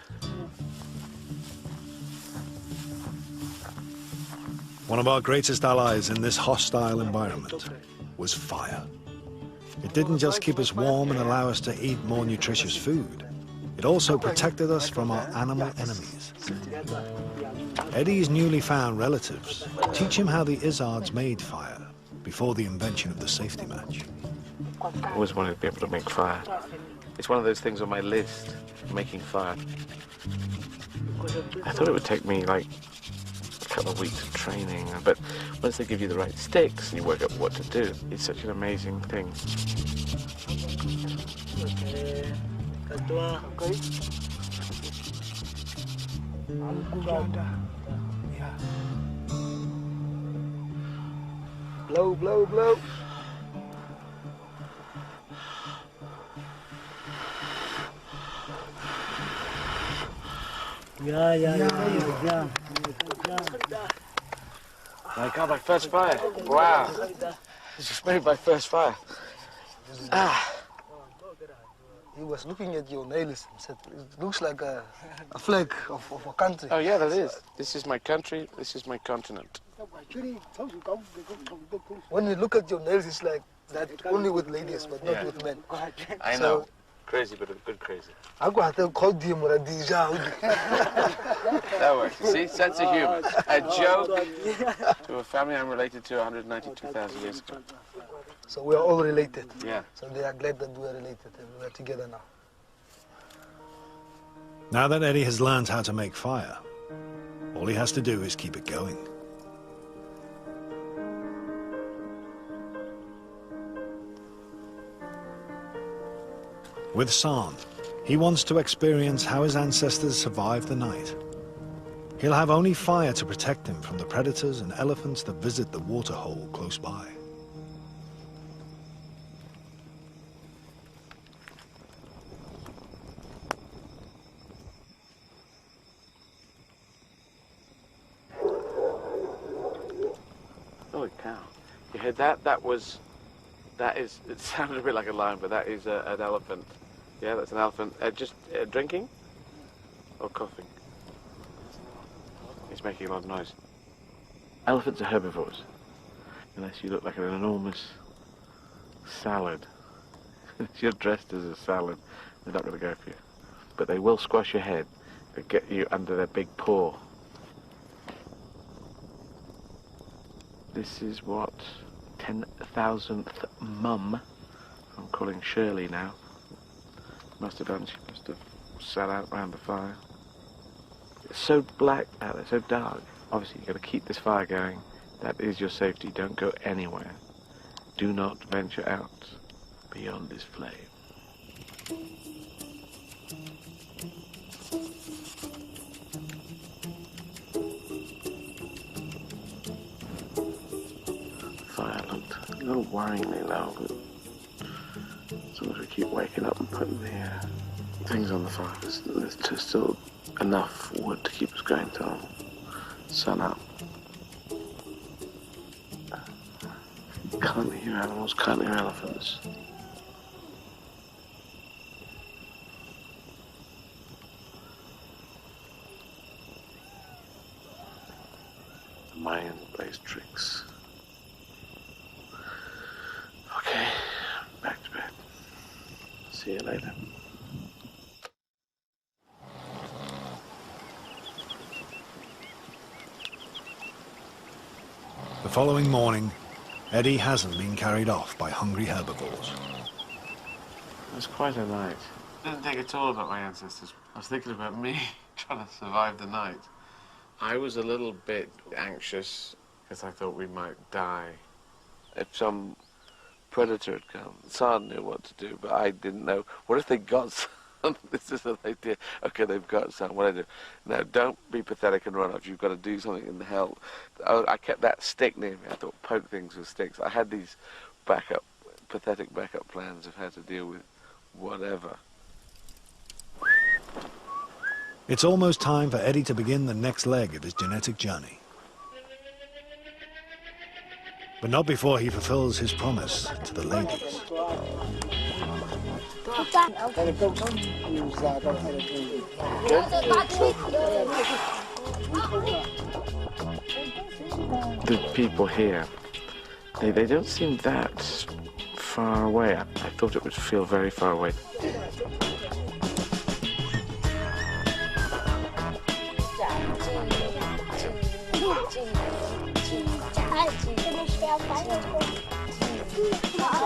One of our greatest allies in this hostile environment was fire. It didn't just keep us warm and allow us to eat more nutritious food. It also protected us from our animal enemies. Eddie's newly found relatives teach him how the Izards made fire before the invention of the safety match. I always wanted to be able to make fire. It's one of those things on my list, making fire. I thought it would take me like a couple of weeks of training, but once they give you the right sticks and you work out what to do, it's such an amazing thing. Blow, blow, blow. Yeah. My God, my first fire. Wow. This just made my first fire. Ah. He was looking at your nails and said, it looks like a flag of a country. Oh, yeah, that is. This is my country. This is my continent. When you look at your nails, it's like that only with ladies, but not with men. I know. Crazy, but a good crazy. That works. You see? Sense of humor. A joke to a family I'm related to 192,000 years ago. So we are all related. Yeah. So they are glad that we are related and we are together now. Now that Eddie has learned how to make fire, all he has to do is keep it going. With San, he wants to experience how his ancestors survived the night. He'll have only fire to protect him from the predators and elephants that visit the waterhole close by. Holy cow. You heard that? That is, it sounded a bit like a lion, but that is an elephant. Yeah, that's an elephant. Just drinking or coughing? He's making a lot of noise. Elephants are herbivores, unless you look like an enormous salad. If you're dressed as a salad, they're not going to go for you. But they will squash your head and get you under their big paw. This is what 10,000th mum, I'm calling Shirley now, must have done. She must have sat out round the fire. It's so black out there, so dark. Obviously you've got to keep this fire going. That is your safety. Don't go anywhere. Do not venture out beyond this flame. Fire looked a little worryingly low, but as long as we keep waking up and putting the things on the fire, there's just still enough wood to keep us going till sun up. Can't hear animals, can't hear elephants. The Mayan plays tricks. Okay, back to bed. See you later. The following morning, Eddie hasn't been carried off by hungry herbivores. It was quite a night. I didn't think at all about my ancestors. I was thinking about me trying to survive the night. I was a little bit anxious because I thought we might die. If some predator had come, San knew what to do, but I didn't know. What if they got some? This is an idea. Okay, they've got some. What do I do? Now, don't be pathetic and run off. You've got to do something in the hell. I kept that stick near me. I thought, poke things with sticks. I had these pathetic backup plans of how to deal with whatever. It's almost time for Eddie to begin the next leg of his genetic journey. But not before he fulfills his promise to the ladies. The people here, they don't seem that far away. I thought it would feel very far away.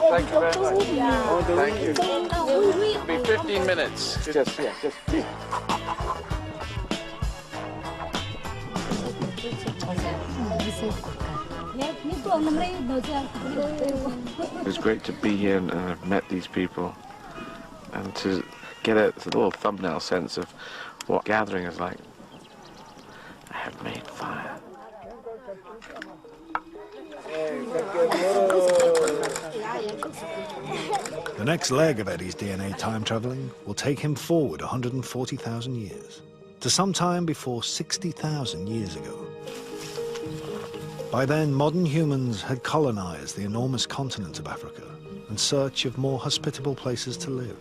Thank you very much. Thank you. It'll be 15 minutes. Just. It was great to be here and I've met these people and to get a little thumbnail sense of what gathering is like. I have made fire. The next leg of Eddie's DNA time traveling will take him forward 140,000 years, to sometime before 60,000 years ago. By then, modern humans had colonized the enormous continent of Africa in search of more hospitable places to live.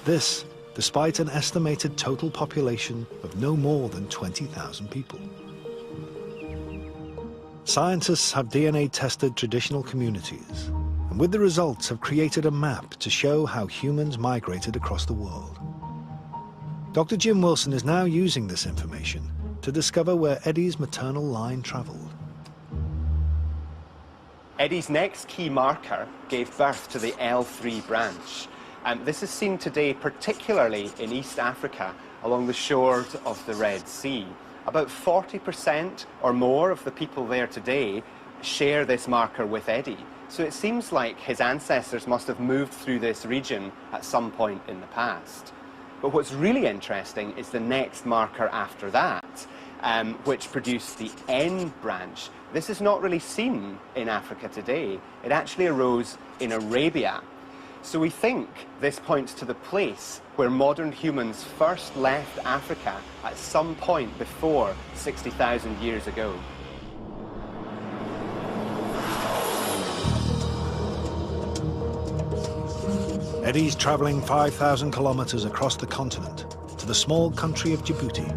This, despite an estimated total population of no more than 20,000 people. Scientists have DNA tested traditional communities, and with the results have created a map to show how humans migrated across the world. Dr. Jim Wilson is now using this information to discover where Eddie's maternal line traveled. Eddie's next key marker gave birth to the L3 branch. This is seen today particularly in East Africa along the shores of the Red Sea. About 40% or more of the people there today share this marker with Eddie. So it seems like his ancestors must have moved through this region at some point in the past. But what's really interesting is the next marker after that, which produced the N branch. This is not really seen in Africa today. It actually arose in Arabia. So we think this points to the place where modern humans first left Africa at some point before 60,000 years ago. Eddie's traveling 5,000 kilometers across the continent to the small country of Djibouti.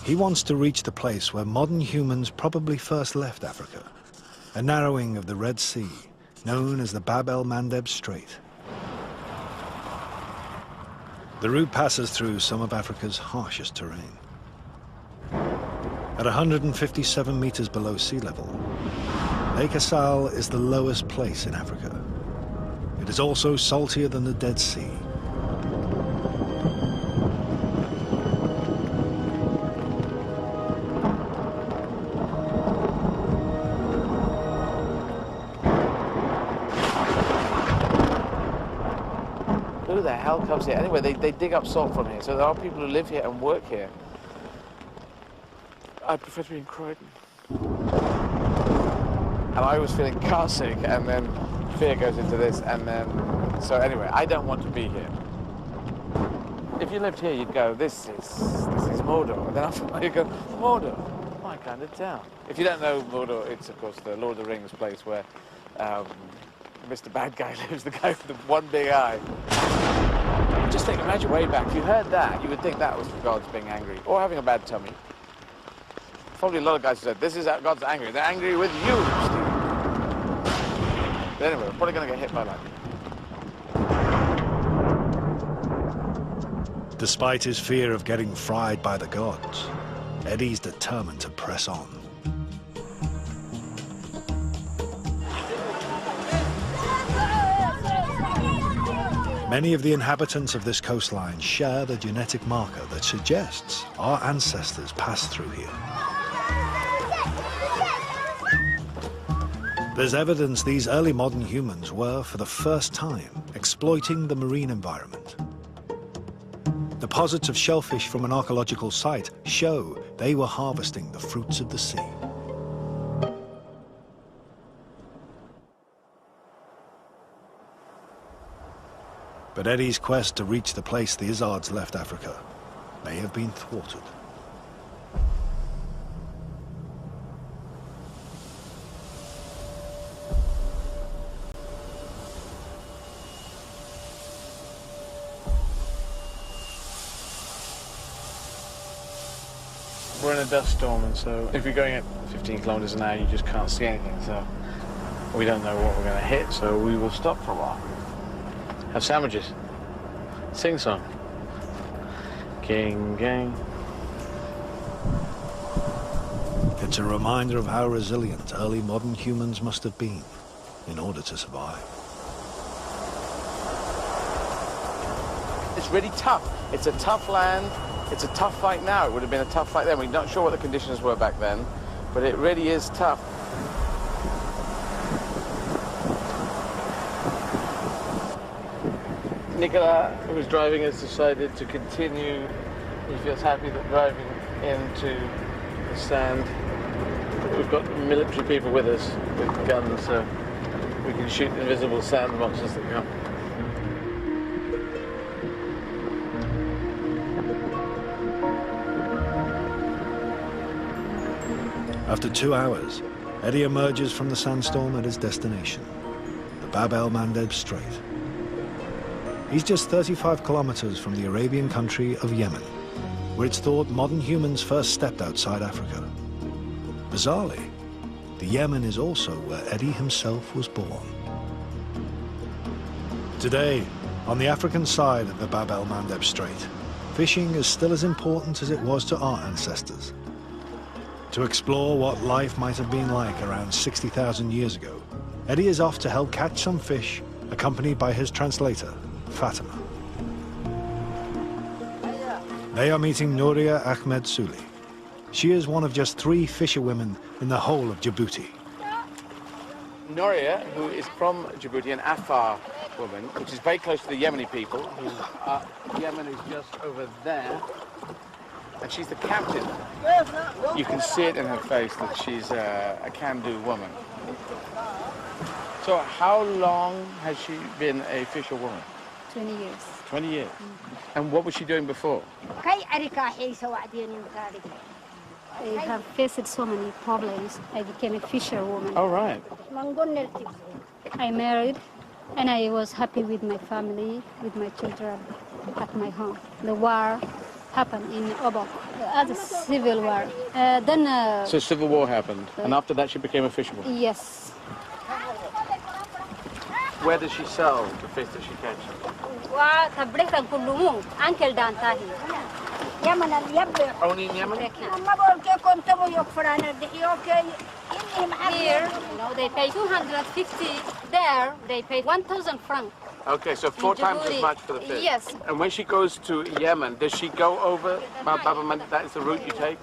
He wants to reach the place where modern humans probably first left Africa, a narrowing of the Red Sea, known as the Bab el-Mandeb Strait. The route passes through some of Africa's harshest terrain. At 157 meters below sea level, Lake Assal is the lowest place in Africa. It is also saltier than the Dead Sea. Who the hell comes here? Anyway, they dig up salt from here, so there are people who live here and work here. I prefer to be in Croydon. And I was feeling car sick, and then fear goes into this, and then... So anyway, I don't want to be here. If you lived here, you'd go, this is Mordor. And then after a while you go, Mordor, my kind of town. If you don't know Mordor, it's of course the Lord of the Rings place where Mr. Bad Guy lives, the guy with the one big eye. Just think, imagine way back, if you heard that, you would think that was the gods being angry, or having a bad tummy. Probably a lot of guys who said, this is how God's angry. They're angry with you, Steve. But anyway, we're probably going to get hit by lightning. Despite his fear of getting fried by the gods, Eddie's determined to press on. Many of the inhabitants of this coastline share the genetic marker that suggests our ancestors passed through here. There's evidence these early modern humans were, for the first time, exploiting the marine environment. Deposits of shellfish from an archaeological site show they were harvesting the fruits of the sea. But Eddie's quest to reach the place the Izards left Africa may have been thwarted. We're in a dust storm, and so if you're going at 15 kilometers an hour, you just can't see anything. So we don't know what we're going to hit, so we will stop for a while. Have sandwiches. Sing song. King, gang. It's a reminder of how resilient early modern humans must have been in order to survive. It's really tough. It's a tough land. It's a tough fight now. It would have been a tough fight then. We're not sure what the conditions were back then, but it really is tough. Nicola, who was driving, has decided to continue. He feels happy that driving into the sand. We've got military people with us with guns, so we can shoot invisible sand monsters that come. After 2 hours, Eddie emerges from the sandstorm at his destination, the Bab el-Mandeb Strait. He's just 35 kilometers from the Arabian country of Yemen, where it's thought modern humans first stepped outside Africa. Bizarrely, the Yemen is also where Eddie himself was born. Today, on the African side of the Bab el-Mandeb Strait, fishing is still as important as it was to our ancestors. To explore what life might have been like around 60,000 years ago, Eddie is off to help catch some fish, accompanied by his translator, Fatima. They are meeting Nouria Ahmed Suli. She is one of just 3 fisherwomen in the whole of Djibouti. Nouria, who is from Djibouti, an Afar woman, which is very close to the Yemeni people, Yemen is just over there, and she's the captain. You can see it in her face that she's a can-do woman. So how long has she been a fisherwoman? 20 years. 20 years. And what was she doing before? I have faced so many problems. I became a fisherwoman. Oh, right. I married, and I was happy with my family, with my children at my home. The war happened in Obok, as a civil war. So civil war happened, and after that she became a fisherwoman? Yes. Where does she sell the fish that she catches? Only in Yemen? Here, they pay 250. There, they pay 1,000 francs. Okay, so 4 times as much for the fish. Yes. And when she goes to Yemen, does she go over Bab el-Mandeb? That is the route you take?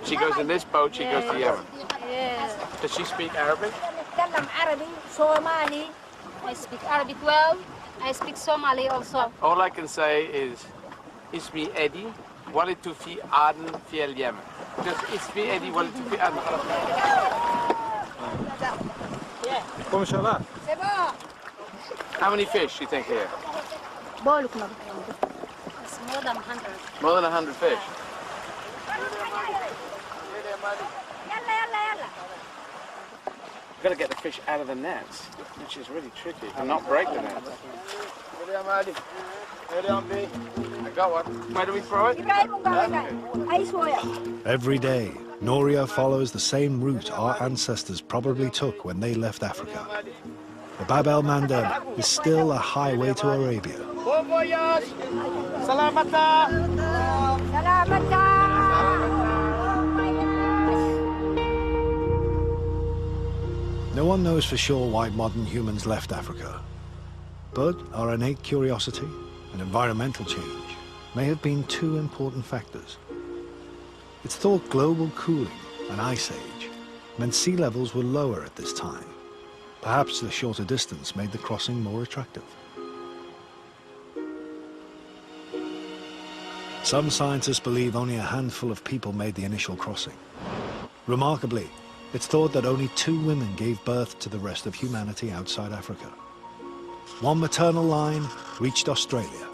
She goes in this boat, she goes to Yemen. Yes. Does she speak Arabic? I speak Arabic well. I speak Somali also. All I can say is, Ismi Eddie, ولدت في عدن في اليمن. Just Ismi Eddie, ولدت في عدن. How many fish do you think here? It's more than 100. More than 100 fish. You've got to get the fish out of the nets, which is really tricky, and not break the nets. I got one. Where do we throw it? Every day, Nouria follows the same route our ancestors probably took when they left Africa. The Bab el-Mandeb is still a highway to Arabia. Bon voyage! Salamata! No one knows for sure why modern humans left Africa, but our innate curiosity and environmental change may have been 2 important factors. It's thought global cooling and ice age meant sea levels were lower at this time. Perhaps the shorter distance made the crossing more attractive. Some scientists believe only a handful of people made the initial crossing. Remarkably, it's thought that only 2 women gave birth to the rest of humanity outside Africa. One maternal line reached Australia,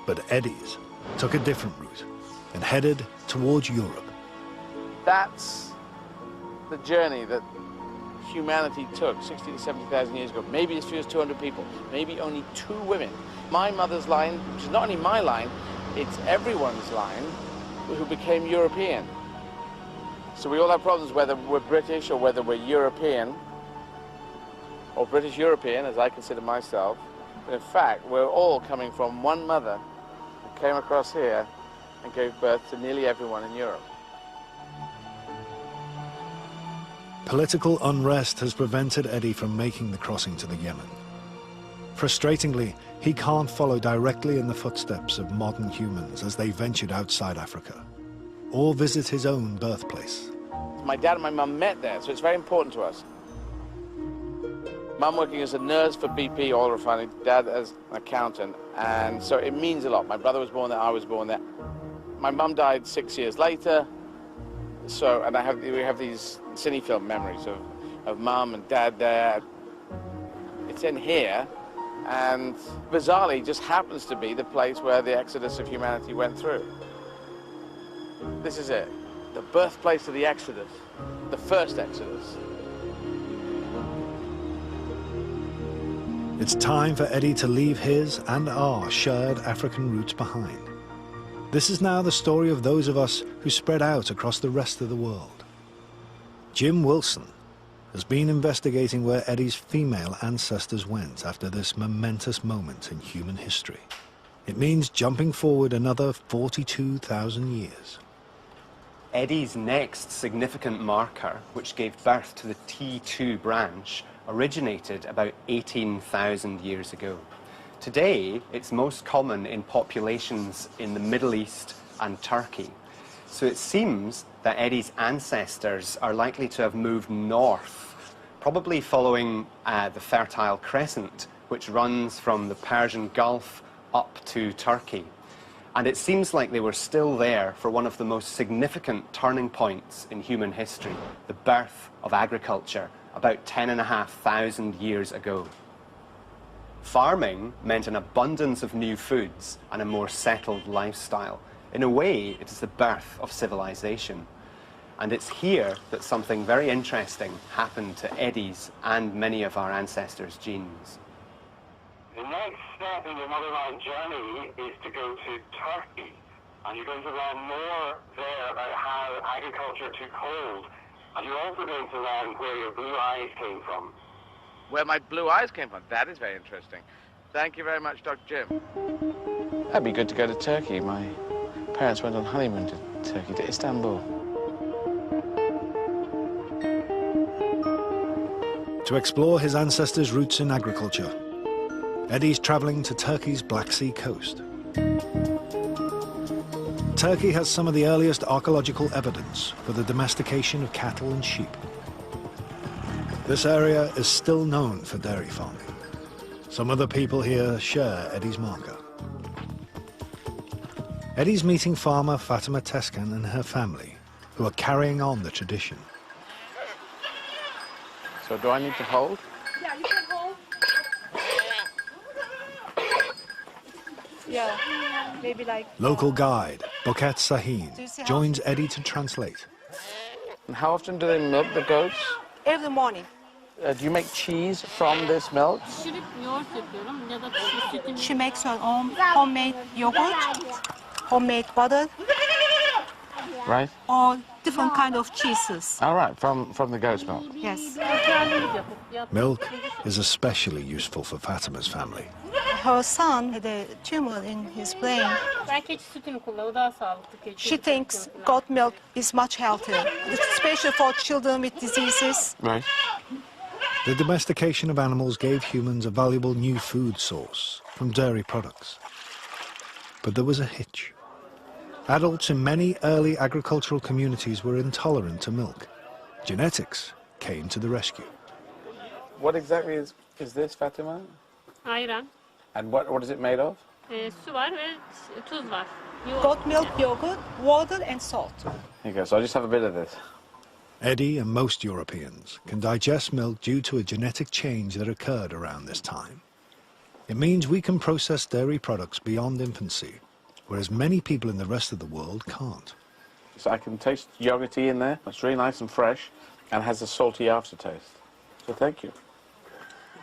but Eddie's took a different route and headed towards Europe. That's the journey that humanity took 60 to 70,000 years ago. Maybe as few as 200 people, maybe only 2 women. My mother's line, which is not only my line, it's everyone's line who became European. So we all have problems whether we're British or whether we're European, or British European, as I consider myself. But in fact, we're all coming from one mother who came across here and gave birth to nearly everyone in Europe. Political unrest has prevented Eddie from making the crossing to the Yemen. Frustratingly, he can't follow directly in the footsteps of modern humans as they ventured outside Africa, or visit his own birthplace. My dad and my mum met there, so it's very important to us. Mum working as a nurse for BP oil refinery, dad as an accountant, and so it means a lot. My brother was born there, I was born there. My mum died 6 years later, so, and we have these cine film memories of mum and dad there. It's in here, and bizarrely just happens to be the place where the exodus of humanity went through. This is it, the birthplace of the exodus, the first exodus. It's time for Eddie to leave his and our shared African roots behind. This is now the story of those of us who spread out across the rest of the world. Jim Wilson has been investigating where Eddie's female ancestors went after this momentous moment in human history. It means jumping forward another 42,000 years. Eddie's next significant marker, which gave birth to the T2 branch, originated about 18,000 years ago. Today, it's most common in populations in the Middle East and Turkey. So it seems that Eddie's ancestors are likely to have moved north, probably following the Fertile Crescent, which runs from the Persian Gulf up to Turkey. And it seems like they were still there for one of the most significant turning points in human history, the birth of agriculture, about 10,500 years ago. Farming meant an abundance of new foods and a more settled lifestyle. In a way, it is the birth of civilization. And it's here that something very interesting happened to Eddie's and many of our ancestors' genes. The next step in the motherland journey is to go to Turkey. And you're going to learn more there about how agriculture took hold. And you're also going to learn where your blue eyes came from. Where my blue eyes came from, that is very interesting. Thank you very much, Dr. Jim. That'd be good to go to Turkey. My parents went on honeymoon to Turkey, to Istanbul. To explore his ancestors' roots in agriculture, Eddie's traveling to Turkey's Black Sea coast. Turkey has some of the earliest archaeological evidence for the domestication of cattle and sheep. This area is still known for dairy farming. Some of the people here share Eddie's marker. Eddie's meeting farmer Fatima Teskan and her family, who are carrying on the tradition. So do I need to hold? Yeah, you can hold. Yeah, maybe like... Local guide, Boket Sahin, joins Eddie to translate. And how often do they milk the goats? Every morning. Do you make cheese from this milk? She makes her own homemade yogurt, homemade butter, Right. or different kind of cheeses. All right, from the goat's milk. Yes. Milk is especially useful for Fatima's family. Her son had a tumor in his brain. She thinks goat milk is much healthier, especially for children with diseases. Right. The domestication of animals gave humans a valuable new food source from dairy products. But there was a hitch. Adults in many early agricultural communities were intolerant to milk. Genetics came to the rescue. What exactly is this, Fatima? Ayran, And what is it made of? su var ve tuz var. Goat milk, yogurt, water, and salt. Here you go, so I'll just have a bit of this. Eddie and most Europeans can digest milk due to a genetic change that occurred around this time. It means we can process dairy products beyond infancy, whereas many people in the rest of the world can't. So I can taste yogurty in there. It's really nice and fresh and has a salty aftertaste. So thank you.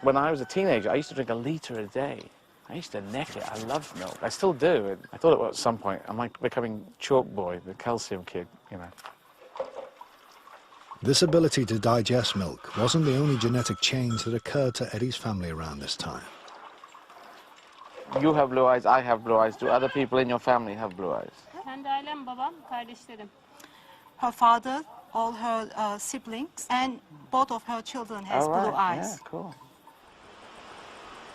When I was a teenager, I used to drink a litre a day. I used to neck it. I loved milk. I still do. I thought at some point I'm like becoming Chalk Boy, the calcium kid, you know. This ability to digest milk wasn't the only genetic change that occurred to Eddie's family around this time. You have blue eyes, I have blue eyes. Do other people in your family have blue eyes? Kendi ailem, babam, kardeşlerim. Her father all her siblings, and both of her children has blue eyes. Yeah, cool.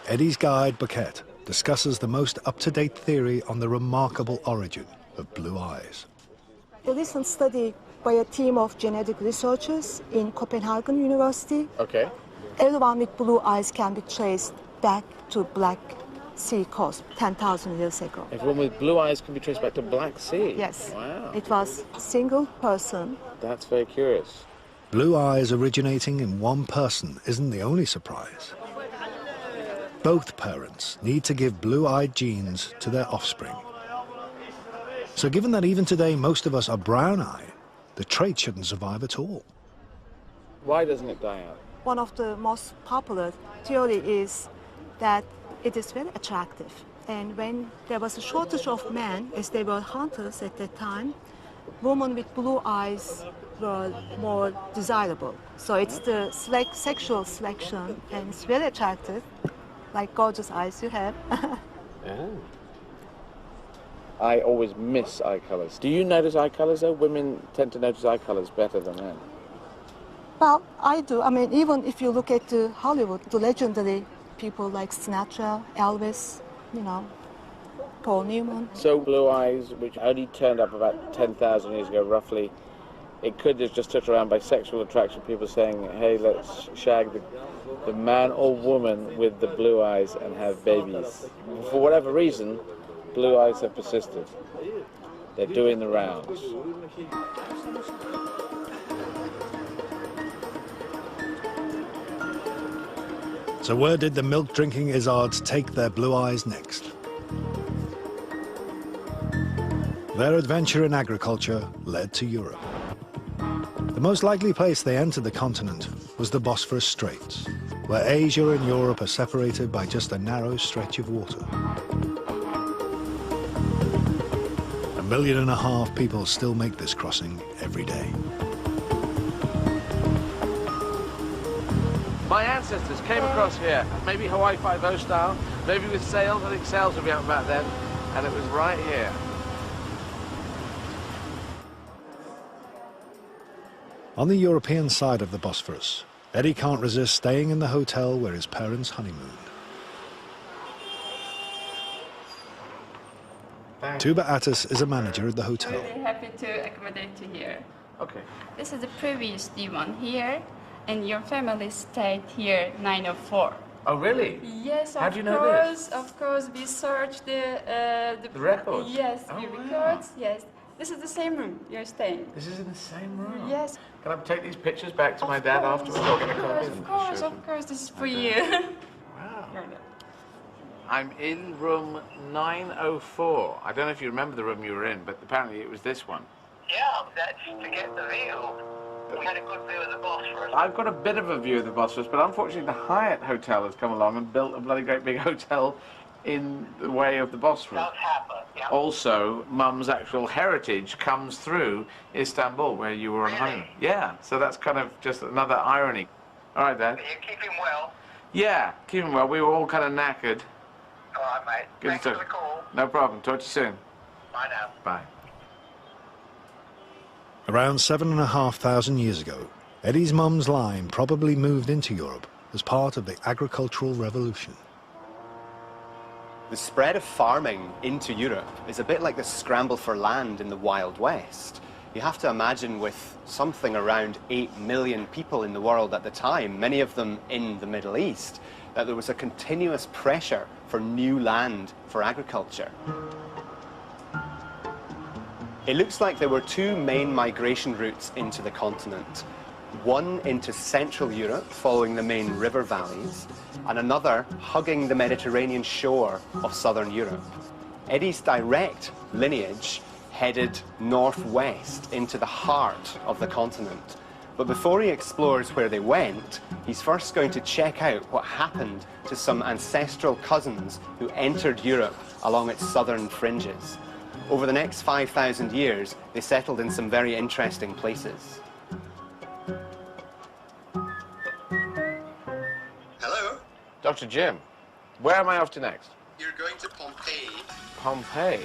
Eddie's guide, Bucket, discusses the most up-to-date theory on the remarkable origin of blue eyes. A recent study by a team of genetic researchers in Copenhagen University. Okay. Everyone with blue eyes can be traced back to Black Sea coast 10,000 years ago. Everyone with blue eyes can be traced back to Black Sea? Yes. Wow. It was a single person. That's very curious. Blue eyes originating in one person isn't the only surprise. Both parents need to give blue-eyed genes to their offspring. So given that even today most of us are brown-eyed, the trait shouldn't survive at all. Why doesn't it die out? One of the most popular theory is that it is very attractive. And when there was a shortage of men, as they were hunters at that time, women with blue eyes were more desirable. So it's the sexual selection, and it's very attractive, like gorgeous eyes you have. Yeah. I always miss eye colours. Do you notice eye colours though? Women tend to notice eye colours better than men. Well, I do. I mean, even if you look at Hollywood, the legendary people like Sinatra, Elvis, you know, Paul Newman. So blue eyes, which only turned up about 10,000 years ago, roughly, it could have just touched around by sexual attraction, people saying, hey, let's shag the man or woman with the blue eyes and have babies. For whatever reason, blue eyes have persisted. They're doing the rounds. So where did the milk-drinking Izards take their blue eyes next? Their adventure in agriculture led to Europe. The most likely place they entered the continent was the Bosphorus Straits, where Asia and Europe are separated by just a narrow stretch of water. 1.5 million people still make this crossing every day. My ancestors came across here, maybe Hawaii Five-0 style, maybe with sails. I think sails would be out about then, and it was right here. On the European side of the Bosphorus, Eddie can't resist staying in the hotel where his parents honeymooned. Tuba Attis is a manager at the hotel. Really happy to accommodate you here. Okay. This is the previous D1 here, and your family stayed here 904. Oh, really? Yes, How do you know this? Of course, we searched the records? Yes, Oh, the wow. records, yes. This is the same room you're staying. This is in the same room? Yes. Can I take these pictures back to my dad afterwards? Or get a copy? Of course, this is for you. Wow. I'm in room 904. I don't know if you remember the room you were in, but apparently it was this one. Yeah, that's to get the view. We had a good view of the Bosphorus. I've got a bit of a view of the Bosphorus, but unfortunately the Hyatt Hotel has come along and built a bloody great big hotel in the way of the Bosphorus. Does happen, yeah. Also, Mum's actual heritage comes through Istanbul, where you were on home. Yeah, so that's kind of just another irony. All right, Dad. You're keeping well. Yeah, keeping well. We were all kind of knackered. All right, mate. Good Thanks to for the call. No problem. Talk to you soon. Bye now. Bye. Around 7,500 years ago, Eddie's mum's line probably moved into Europe as part of the agricultural revolution. The spread of farming into Europe is a bit like the scramble for land in the Wild West. You have to imagine with something around 8 million people in the world at the time, many of them in the Middle East, that there was a continuous pressure for new land for agriculture. It looks like there were two main migration routes into the continent. One into Central Europe, following the main river valleys, and another hugging the Mediterranean shore of Southern Europe. Eddie's direct lineage headed northwest into the heart of the continent. But before he explores where they went, he's first going to check out what happened to some ancestral cousins who entered Europe along its southern fringes. Over the next 5,000 years, they settled in some very interesting places. Hello? Dr. Jim, where am I off to next? You're going to Pompeii. Pompeii.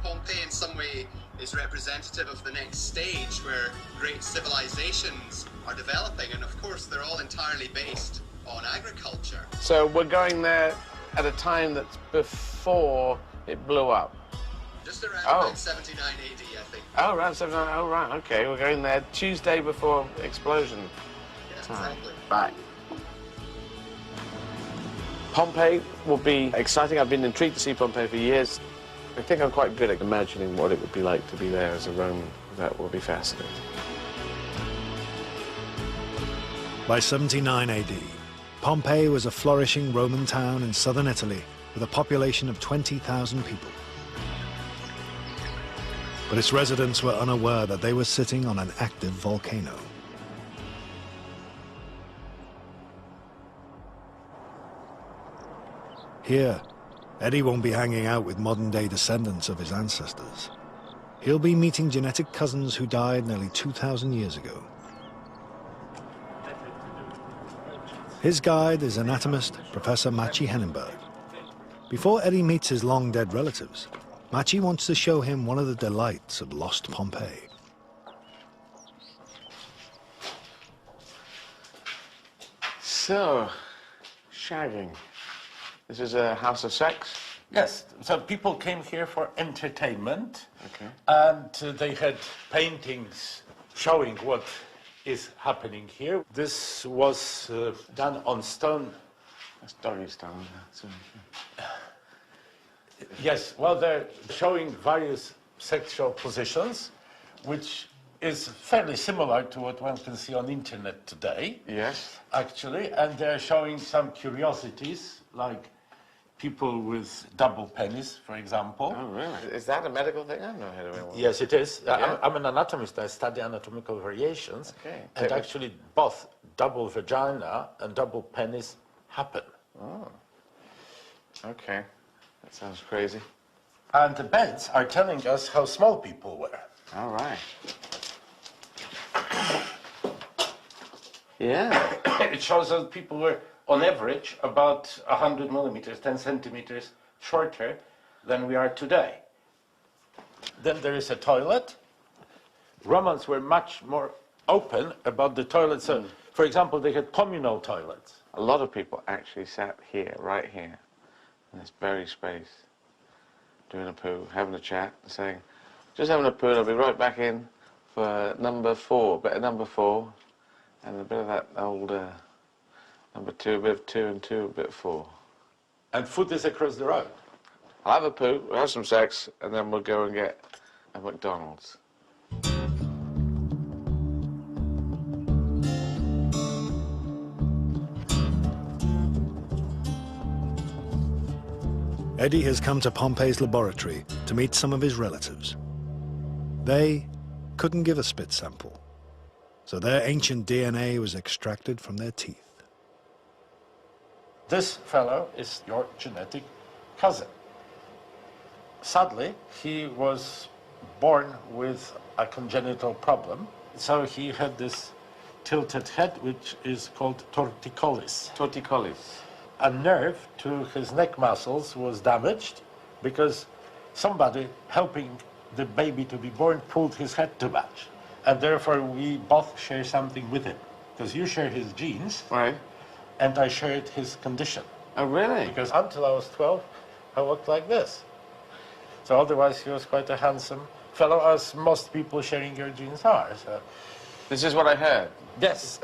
Pompeii in some way is representative of the next stage where great civilizations are developing, and of course they're all entirely based on agriculture. So we're going there at a time that's before it blew up. Just around about 79 AD, I think. Oh, around 79. Oh, right. Okay, we're going there Tuesday before explosion. Yes, exactly. Right. Pompeii will be exciting. I've been intrigued to see Pompeii for years. I think I'm quite good at imagining what it would be like to be there as a Roman. That will be fascinating. By 79 AD, Pompeii was a flourishing Roman town in southern Italy with a population of 20,000 people. But its residents were unaware that they were sitting on an active volcano. Here, Eddie won't be hanging out with modern-day descendants of his ancestors. He'll be meeting genetic cousins who died nearly 2,000 years ago. His guide is anatomist Professor Maciej Hennenberg. Before Eddie meets his long-dead relatives, Maciej wants to show him one of the delights of lost Pompeii. So, shagging. This is a house of sex? Yes, so people came here for entertainment. Okay. And they had paintings showing what is happening here. This was done on stone. That's doggy stone. Yes, well, they're showing various sexual positions, which is fairly similar to what one can see on the internet today. Yes. Actually, and they're showing some curiosities, like people with double penis, for example. Oh, really? Is that a medical thing? I don't know how to do it. Yes, it is. Yeah? I'm an anatomist. I study anatomical variations. Okay. And actually, both double vagina and double penis happen. Oh. Okay. That sounds crazy. And the beds are telling us how small people were. All right. Yeah. It shows that people were, on average, about 100 millimeters, 10 centimeters shorter than we are today. Then there is a toilet. Romans were much more open about the toilets. So, for example, they had communal toilets. A lot of people actually sat here, right here, in this very space, doing a poo, having a chat, saying, just having a poo, and I'll be right back in for number 4, bit of number 4, and a bit of that old number 2, a bit of 2 and 2, a bit of 4. And food is across the road. I'll have a poo, we'll have some sex, and then we'll go and get a McDonald's. Eddie has come to Pompeii's laboratory to meet some of his relatives. They couldn't give a spit sample, so their ancient DNA was extracted from their teeth. This fellow is your genetic cousin. Sadly, he was born with a congenital problem, so he had this tilted head, which is called torticollis. Torticollis. A nerve to his neck muscles was damaged because somebody helping the baby to be born pulled his head too much. And therefore we both share something with him. Because you share his genes, right, and I shared his condition. Oh, really? Because until I was 12, I walked like this. So otherwise he was quite a handsome fellow, as most people sharing your genes are. So. This is what I heard? Yes.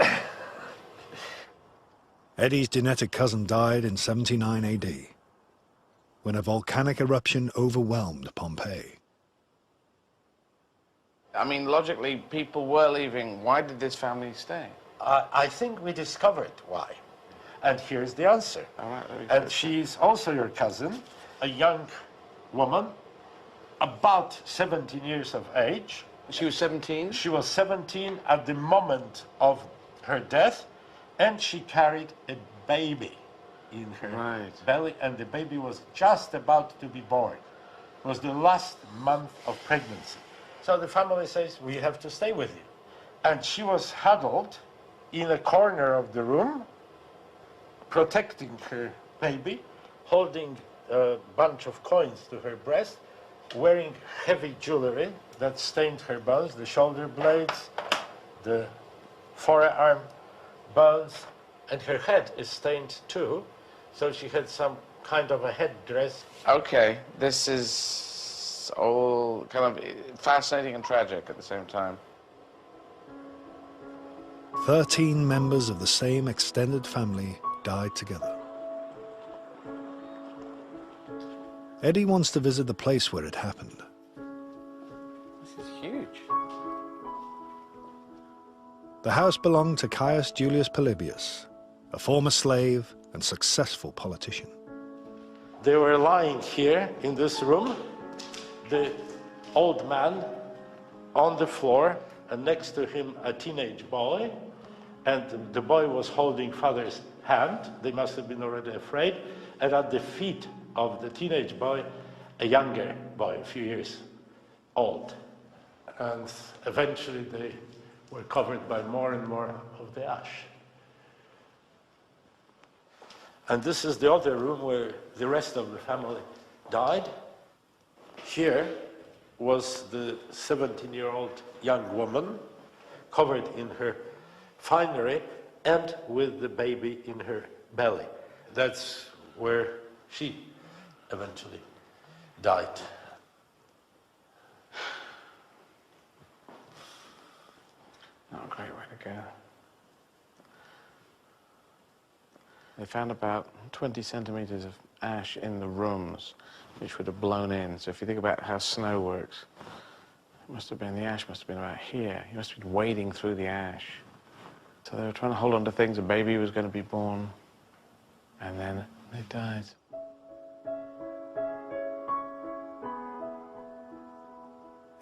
Eddie's genetic cousin died in 79 AD, when a volcanic eruption overwhelmed Pompeii. I mean, logically, people were leaving. Why did this family stay? I think we discovered why. And here's the answer. All right, and she's also your cousin, a young woman, about 17 years of age. She was 17? She was 17 at the moment of her death, and she carried a baby in her belly, and the baby was just about to be born. It was the last month of pregnancy. So the family says, we have to stay with you. And she was huddled in a corner of the room, protecting her baby, holding a bunch of coins to her breast, wearing heavy jewelry that stained her bones, the shoulder blades, the forearm bones, and her head is stained too, so she had some kind of a headdress. Okay, this is all kind of fascinating and tragic at the same time. 13 members of the same extended family died together. Eddie wants to visit the place where it happened. This is huge. The house belonged to Caius Julius Polybius, a former slave and successful politician. They were lying here in this room, the old man on the floor, and next to him a teenage boy, and the boy was holding father's hand. They must have been already afraid. And at the feet of the teenage boy, a younger boy, a few years old. And eventually they were covered by more and more of the ash. And this is the other room where the rest of the family died. Here was the 17-year-old young woman covered in her finery and with the baby in her belly. That's where she eventually died. Not a great way to go. They found about 20 centimeters of ash in the rooms, which would have blown in. So if you think about how snow works, it must have been, the ash must have been about here. You must have been wading through the ash. So they were trying to hold on to things. A baby was going to be born, and then they died.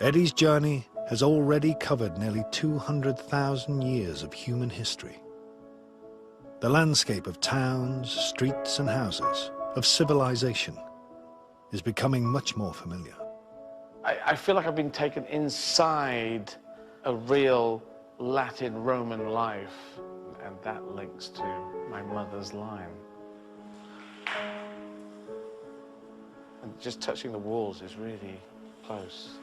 Eddie's journey has already covered nearly 200,000 years of human history. The landscape of towns, streets and houses, of civilization, is becoming much more familiar. I feel like I've been taken inside a real Latin Roman life, and that links to my mother's line. And just touching the walls is really close.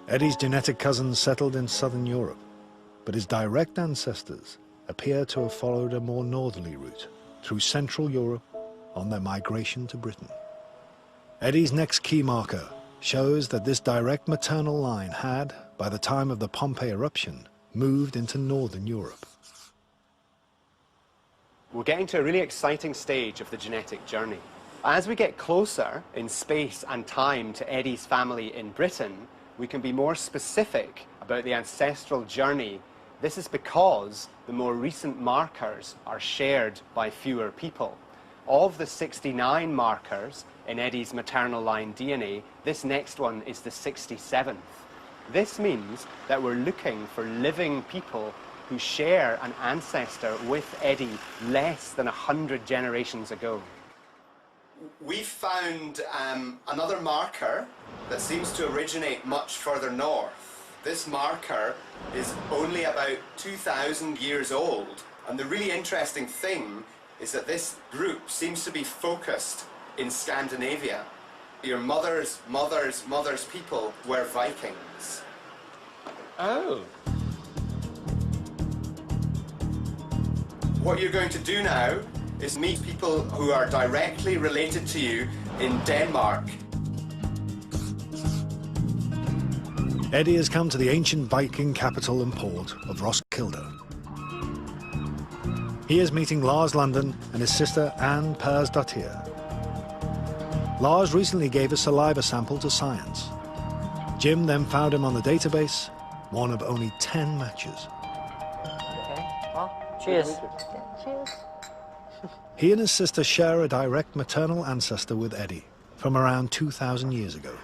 Eddie's genetic cousins settled in southern Europe, but his direct ancestors appear to have followed a more northerly route through Central Europe on their migration to Britain. Eddie's next key marker shows that this direct maternal line had, by the time of the Pompeii eruption, moved into northern Europe. We're getting to a really exciting stage of the genetic journey. As we get closer in space and time to Eddie's family in Britain, we can be more specific about the ancestral journey. This is because the more recent markers are shared by fewer people. Of the 69 markers in Eddie's maternal line DNA, this next one is the 67th. This means that we're looking for living people who share an ancestor with Eddie less than 100 generations ago. We've found another marker that seems to originate much further north. This marker is only about 2,000 years old, and the really interesting thing is that this group seems to be focused in Scandinavia. Your mother's people were Vikings. Oh. What you're going to do now is meet people who are directly related to you in Denmark. Eddie has come to the ancient Viking capital and port of Roskilde. He is meeting Lars London and his sister Anne Persdottir. Lars recently gave a saliva sample to science. Jim then found him on the database, one of only 10 matches. Okay, well, cheers. Cheers. He and his sister share a direct maternal ancestor with Eddie from around 2,000 years ago.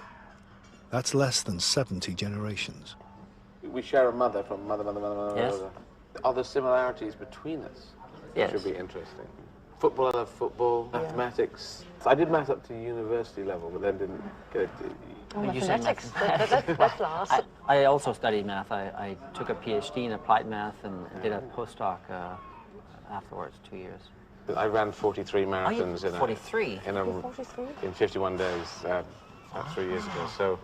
That's less than 70 generations. We share a mother from mother. Yes. Are there similarities between us? Yes. Should be interesting. Football, I love football. Yeah. Mathematics. I did math up to university level, but then didn't get Oh, mathematics, that's Lars. I also studied math. I took a PhD in applied math and did a postdoc afterwards, 2 years. I ran 43 marathons in 43? In 51 days, about 3 years ago. So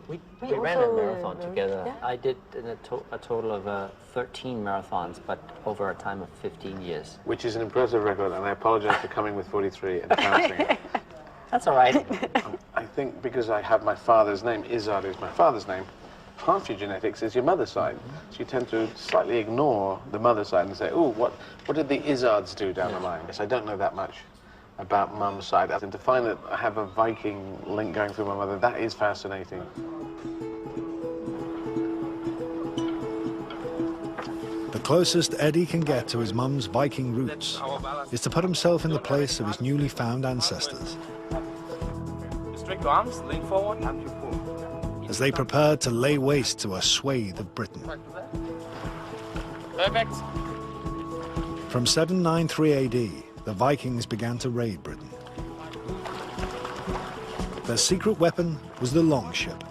we ran a marathon together. Yeah. I did a total of 13 marathons, but over a time of 15 years. Which is an impressive record, and I apologize for coming with 43 and counting it. That's all right. I think because I have my father's name, Izzard is my father's name, half your genetics is your mother's side. So you tend to slightly ignore the mother's side and say, oh, what did the Izzards do down the line? Yes, I don't know that much about mum's side. And to find that I have a Viking link going through my mother, that is fascinating. The closest Eddie can get to his mum's Viking roots is to put himself in the place of his newly found ancestors. Restrict your arms, lean forward. As they prepared to lay waste to a swathe of Britain. Perfect. From 793 AD, the Vikings began to raid Britain. Their secret weapon was the longship.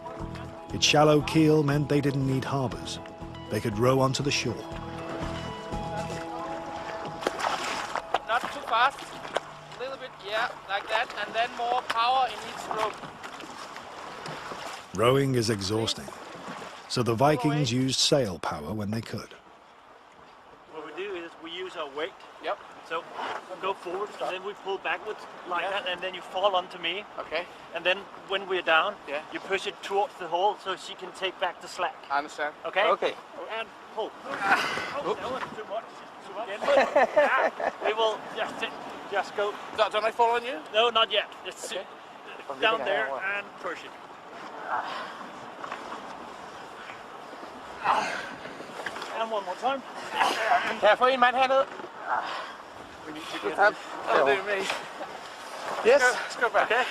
Its shallow keel meant they didn't need harbors. They could row onto the shore. Not too fast. A little bit, yeah, like that, and then more power in each stroke. Rowing is exhausting, so the Vikings used sail power when they could. What we do is we use our weight. Yep. So go forward, and then we pull backwards like that, and then you fall onto me. Okay. And then when we're down, yeah, you push it towards the hole so she can take back the slack. I understand. Okay? Okay. And pull. Oh, that was too much. We will just go. Don't I fall on you? No, not yet. Just okay. Sit down there and push it. And one more time. Careful, in manhandle. We need to get that. That'll do me. Yes? Let's go back. Okay.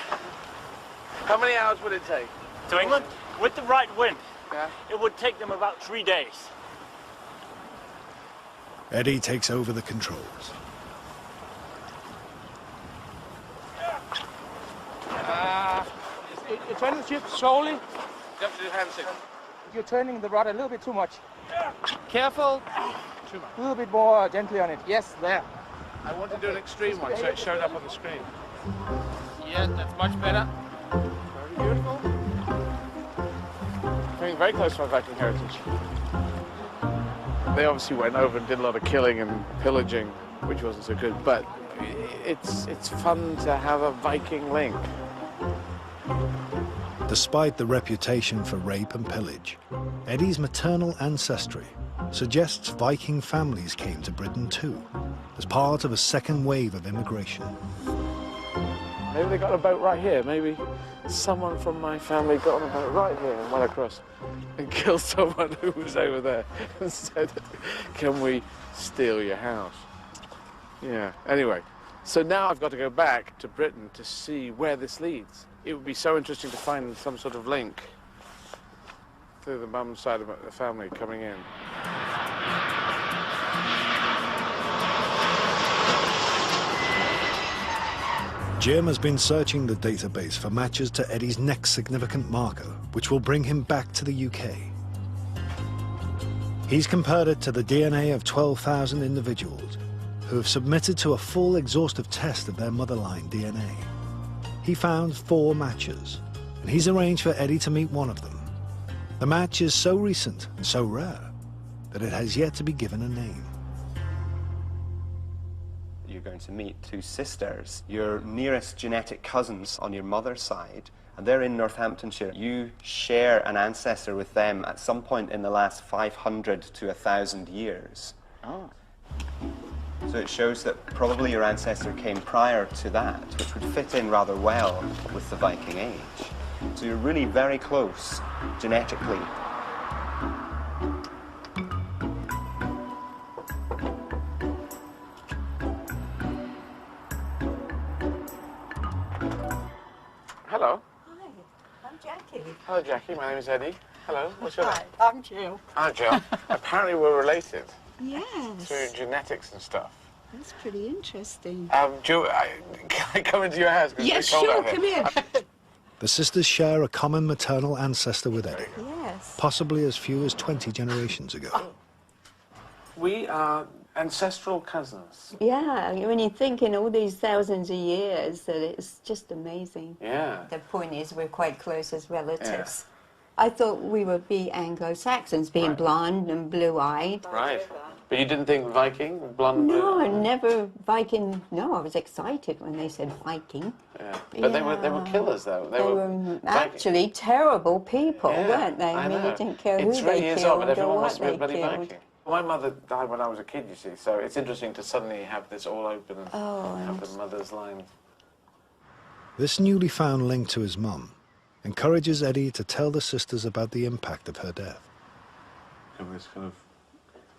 How many hours would it take? To England? With the right wind, yeah, it would take them about 3 days. Eddie takes over the controls. You're turning the ship slowly. You have to do hand signal. You're turning the rod a little bit too much. Careful. Too much. A little bit more gently on it. Yes, there. I want to do an extreme one so it showed up on the screen. Yes, that's much better. Very beautiful. Coming very close to my Viking heritage. They obviously went over and did a lot of killing and pillaging, which wasn't so good, but it's fun to have a Viking link. Despite the reputation for rape and pillage, Eddie's maternal ancestry suggests Viking families came to Britain too, as part of a second wave of immigration. Maybe they got a boat right here. Maybe someone from my family got on a boat right here and went across and killed someone who was over there and said, can we steal your house? Yeah, anyway. So now I've got to go back to Britain to see where this leads. It would be so interesting to find some sort of link through the mum's side of the family coming in. Jim has been searching the database for matches to Eddie's next significant marker, which will bring him back to the UK. He's compared it to the DNA of 12,000 individuals who have submitted to a full exhaustive test of their motherline DNA. He found 4 matches, and he's arranged for Eddie to meet one of them. The match is so recent and so rare that it has yet to be given a name. You're going to meet 2 sisters, your nearest genetic cousins on your mother's side, and they're in Northamptonshire. You share an ancestor with them at some point in the last 500 to 1,000 years. Oh. So it shows that probably your ancestor came prior to that, which would fit in rather well with the Viking Age. So you're really very close genetically. Hello. Hi, I'm Jackie. Hello, Jackie. My name is Eddie. Hello. What's your name? I'm Jill. I'm Jill. Apparently we're related. Yes. Through genetics and stuff. That's pretty interesting. Jill, can I come into your house? Yes, sure, come in. The sisters share a common maternal ancestor with Eddie, Yes. possibly as few as 20 generations ago. We are ancestral cousins. Yeah, when you think in all these thousands of years, that it's just amazing. Yeah. The point is, we're quite close as relatives. Yeah. I thought we would be Anglo-Saxons, being blonde and blue-eyed. Right. But you didn't think Viking, blonde? No, never Viking. No, I was excited when they said Viking. Yeah. But they were killers, though. They were actually terrible people, weren't they? I mean, you didn't care who they killed but everyone or wants what to be a they bloody killed. Viking. My mother died when I was a kid, you see, so it's interesting to suddenly have this all open and have the mother's line. This newly found link to his mum encourages Eddie to tell the sisters about the impact of her death. I'm this kind of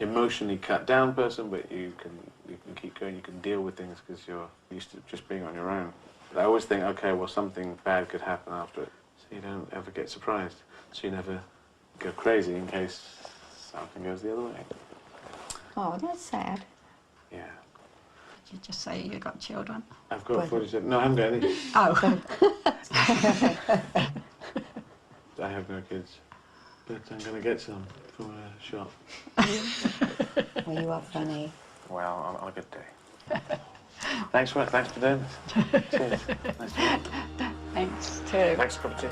emotionally cut down person, but you can keep going, you can deal with things because you're used to just being on your own. But I always think, okay, well, something bad could happen after it, so you don't ever get surprised, so you never go crazy in case something goes the other way. Oh, that's sad. Yeah. Did you just say you got children? I've got 47. No, I haven't got any. Oh. I have no kids, but I'm going to get some from a shop. Well, you are funny. Well, on a good day. Thanks for doing this. Cheers. Nice to meet you. Thanks, too. Thanks for coming to.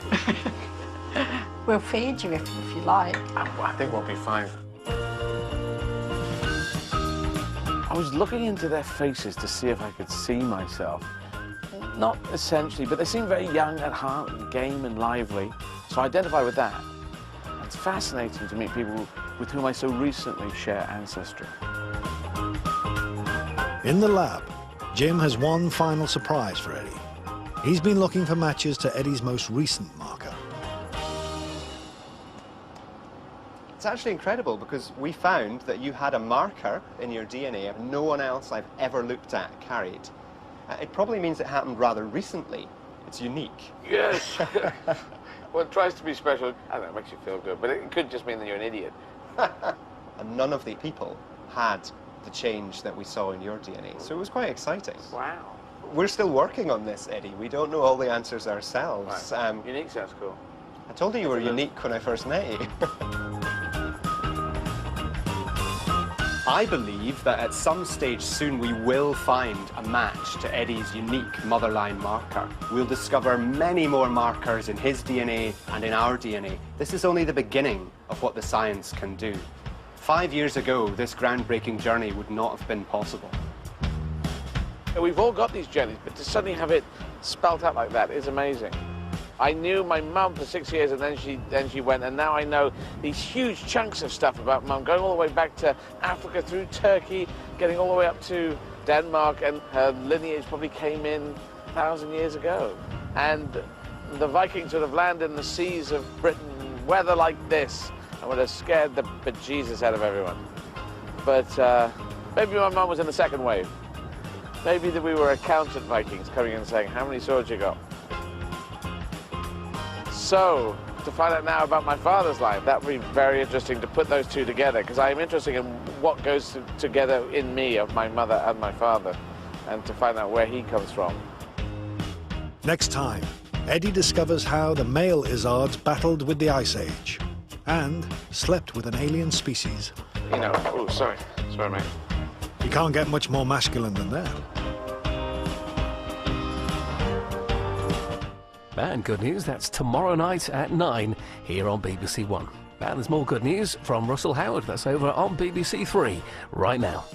We'll feed you if you like. I think we'll be fine. I was looking into their faces to see if I could see myself. Not essentially, but they seem very young at heart and game and lively, so I identify with that. It's fascinating to meet people with whom I so recently share ancestry. In the lab, Jim has one final surprise for Eddie. He's been looking for matches to Eddie's most recent marker. It's actually incredible because we found that you had a marker in your DNA no one else I've ever looked at carried. It probably means it happened rather recently. It's unique. Yes. Well, it tries to be special. I don't know, it makes you feel good, but it could just mean that you're an idiot. And none of the people had the change that we saw in your DNA, so it was quite exciting. Wow. We're still working on this, Eddie. We don't know all the answers ourselves. Right. Unique sounds cool. I told you were unique when I first met you. I believe that at some stage soon we will find a match to Eddie's unique motherline marker. We'll discover many more markers in his DNA and in our DNA. This is only the beginning of what the science can do. 5 years ago, this groundbreaking journey would not have been possible. We've all got these journeys, but to suddenly have it spelt out like that is amazing. I knew my mum for 6 years, and then she went, and now I know these huge chunks of stuff about mum, going all the way back to Africa, through Turkey, getting all the way up to Denmark, and her lineage probably came in 1,000 years ago. And the Vikings would have landed in the seas of Britain, weather like this, and would have scared the bejesus out of everyone. But maybe my mum was in the second wave. Maybe that we were accountant Vikings coming in and saying, how many swords you got? So, to find out now about my father's line, that would be very interesting to put those two together, because I am interested in what goes together in me of my mother and my father, and to find out where he comes from. Next time, Eddie discovers how the male Izzards battled with the Ice Age and slept with an alien species. You know, oh, sorry, mate. You can't get much more masculine than that. And good news, that's tomorrow night at 9 here on BBC One. And there's more good news from Russell Howard. That's over on BBC 3 right now.